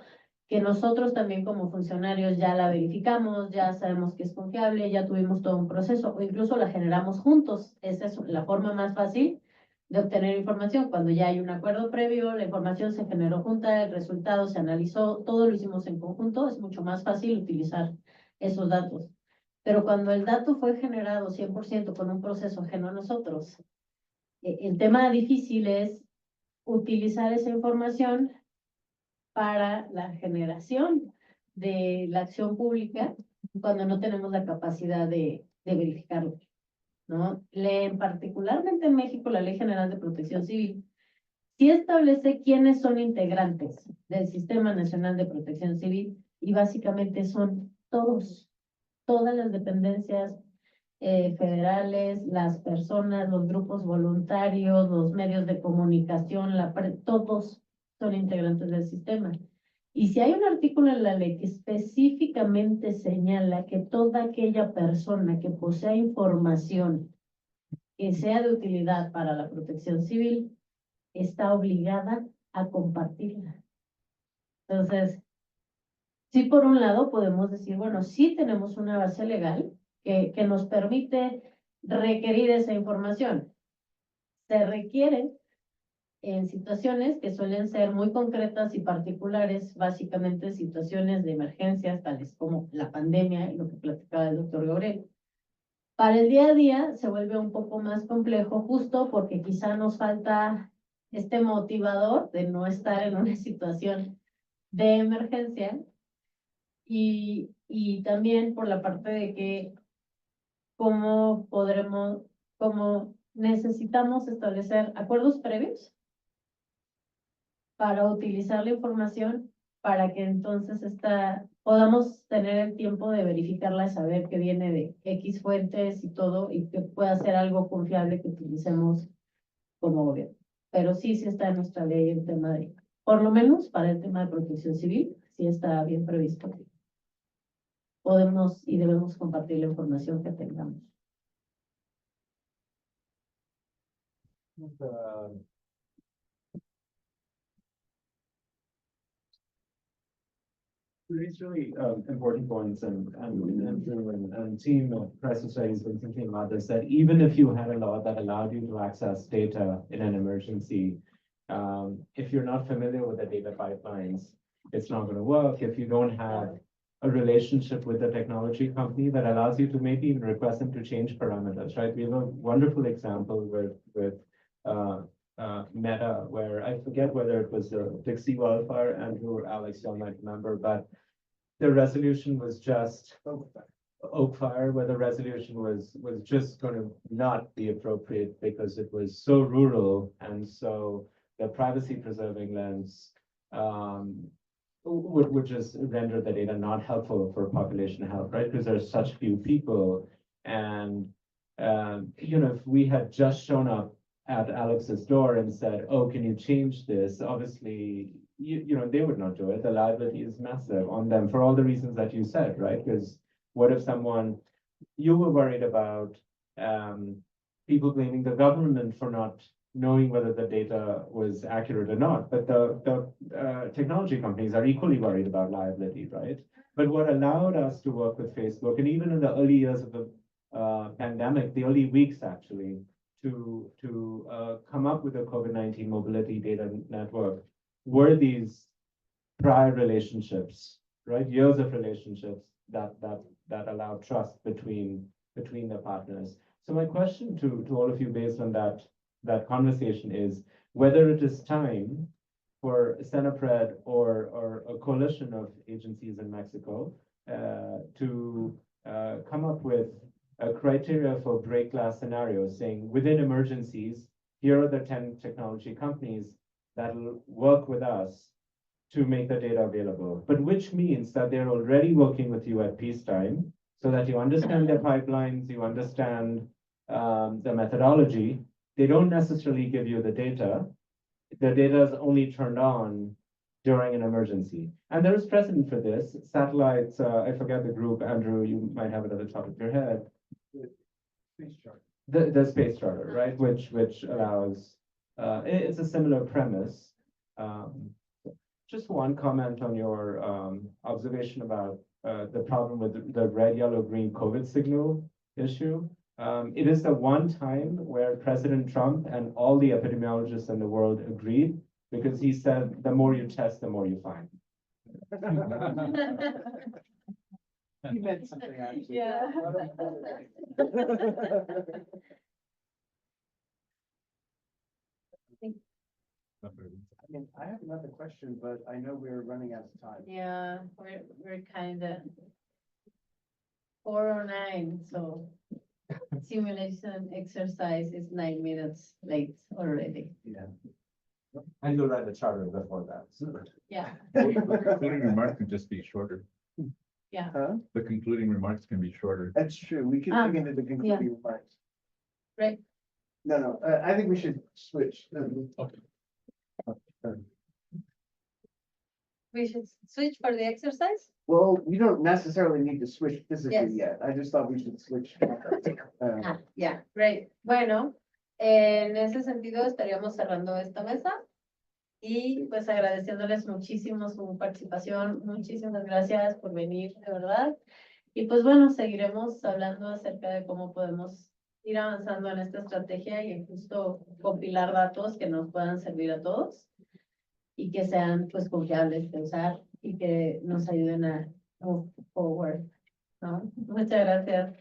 que nosotros también como funcionarios ya la verificamos, ya sabemos que es confiable, ya tuvimos todo un proceso o incluso la generamos juntos. Esa es la forma más fácil de obtener información. Cuando ya hay un acuerdo previo, la información se generó junta, el resultado se analizó, todo lo hicimos en conjunto, es mucho más fácil utilizar esos datos. Pero cuando el dato fue generado 100% con un proceso ajeno a nosotros, el tema difícil es utilizar esa información para la generación de la acción pública cuando no tenemos la capacidad de verificarlo, ¿no? Particularmente en México, la Ley General de Protección Civil sí establece quiénes son integrantes del Sistema Nacional de Protección Civil y básicamente son todas las dependencias federales, las personas, los grupos voluntarios, los medios de comunicación, todos son integrantes del sistema. Y si hay un artículo en la ley que específicamente señala que toda aquella persona que posea información que sea de utilidad para la protección civil, está obligada a compartirla. Entonces, sí, por un lado podemos decir, bueno, sí tenemos una base legal que nos permite requerir esa información. Se requiere en situaciones que suelen ser muy concretas y particulares, básicamente situaciones de emergencias, tales como la pandemia y lo que platicaba el doctor Gabriel. Para el día a día se vuelve un poco más complejo, justo porque quizá nos falta este motivador de no estar en una situación de emergencia y también por la parte de que cómo necesitamos establecer acuerdos previos para utilizar la información para que entonces podamos tener el tiempo de verificarla y saber que viene de X fuentes y todo y que pueda ser algo confiable que utilicemos como gobierno. Pero sí está en nuestra ley el tema de, por lo menos para el tema de protección civil, sí está bien previsto que podemos y debemos compartir la información que tengamos. These really important points and team of press societies been thinking about this, that even if you had a law that allowed you to access data in an emergency, if you're not familiar with the data pipelines, it's not going to work. If you don't have a relationship with the technology company that allows you to maybe even request them to change parameters, right? We have a wonderful example with Meta, where I forget whether it was the Dixie wildfire, Andrew or Alex, y'all might remember, but the resolution was just Oak Fire, where the resolution was just going to not be appropriate because it was so rural, and so the privacy preserving lens would just render the data not helpful for population health, right? Because there's such few people, and if we had just shown up at Alex's door and said, "Oh, can you change this?" Obviously, they would not do it. The liability is massive on them for all the reasons that you said, right? Because what if you were worried about people blaming the government for not knowing whether the data was accurate or not, but the technology companies are equally worried about liability, right? But what allowed us to work with Facebook, and even in the early years of the pandemic, the early weeks actually, to come up with a COVID-19 mobility data network were these prior relationships, right? Years of relationships that allow trust between the partners. So my question to all of you, based on that conversation, is whether it is time for Senapred or a coalition of agencies in Mexico to come up with a criteria for break glass scenarios, saying within emergencies, here are the 10 technology companies that will work with us to make the data available, but which means that they're already working with you at peacetime, so that you understand their pipelines, you understand the methodology. They don't necessarily give you the data. The data is only turned on during an emergency. And there is precedent for this. Satellites, I forget the group, Andrew, you might have it at the top of your head. Space Charter. The Space Charter, right? Which allows, it's a similar premise. Just one comment on your observation about the problem with the red, yellow, green COVID signal issue. It is the one time where President Trump and all the epidemiologists in the world agreed, because he said, the more you test, the more you find. He meant something actually. Yeah. mean, I have another question, but I know we're running out of time. Yeah, we're kind of 4:09, so simulation exercise is 9 minutes late already. Yeah. And you'll write the charter before that. Yeah, Concluding remarks can just be shorter. yeah. Huh? The concluding remarks can be shorter. That's true. We could Ah, dig into the concluding remarks. Right. No, I think we should switch. We should switch for the exercise? Well, you don't necessarily need to switch physically Yes. yet. I just thought we should switch. Yeah, great. Bueno, en ese sentido estaríamos cerrando esta mesa y pues agradeciéndoles muchísimo su participación. Muchísimas gracias por venir, de verdad. Y pues bueno, seguiremos hablando acerca de cómo podemos ir avanzando en esta estrategia y justo compilar datos que nos puedan servir a todos y que sean pues confiables de usar y que nos ayuden a move forward, ¿no? Muchas gracias.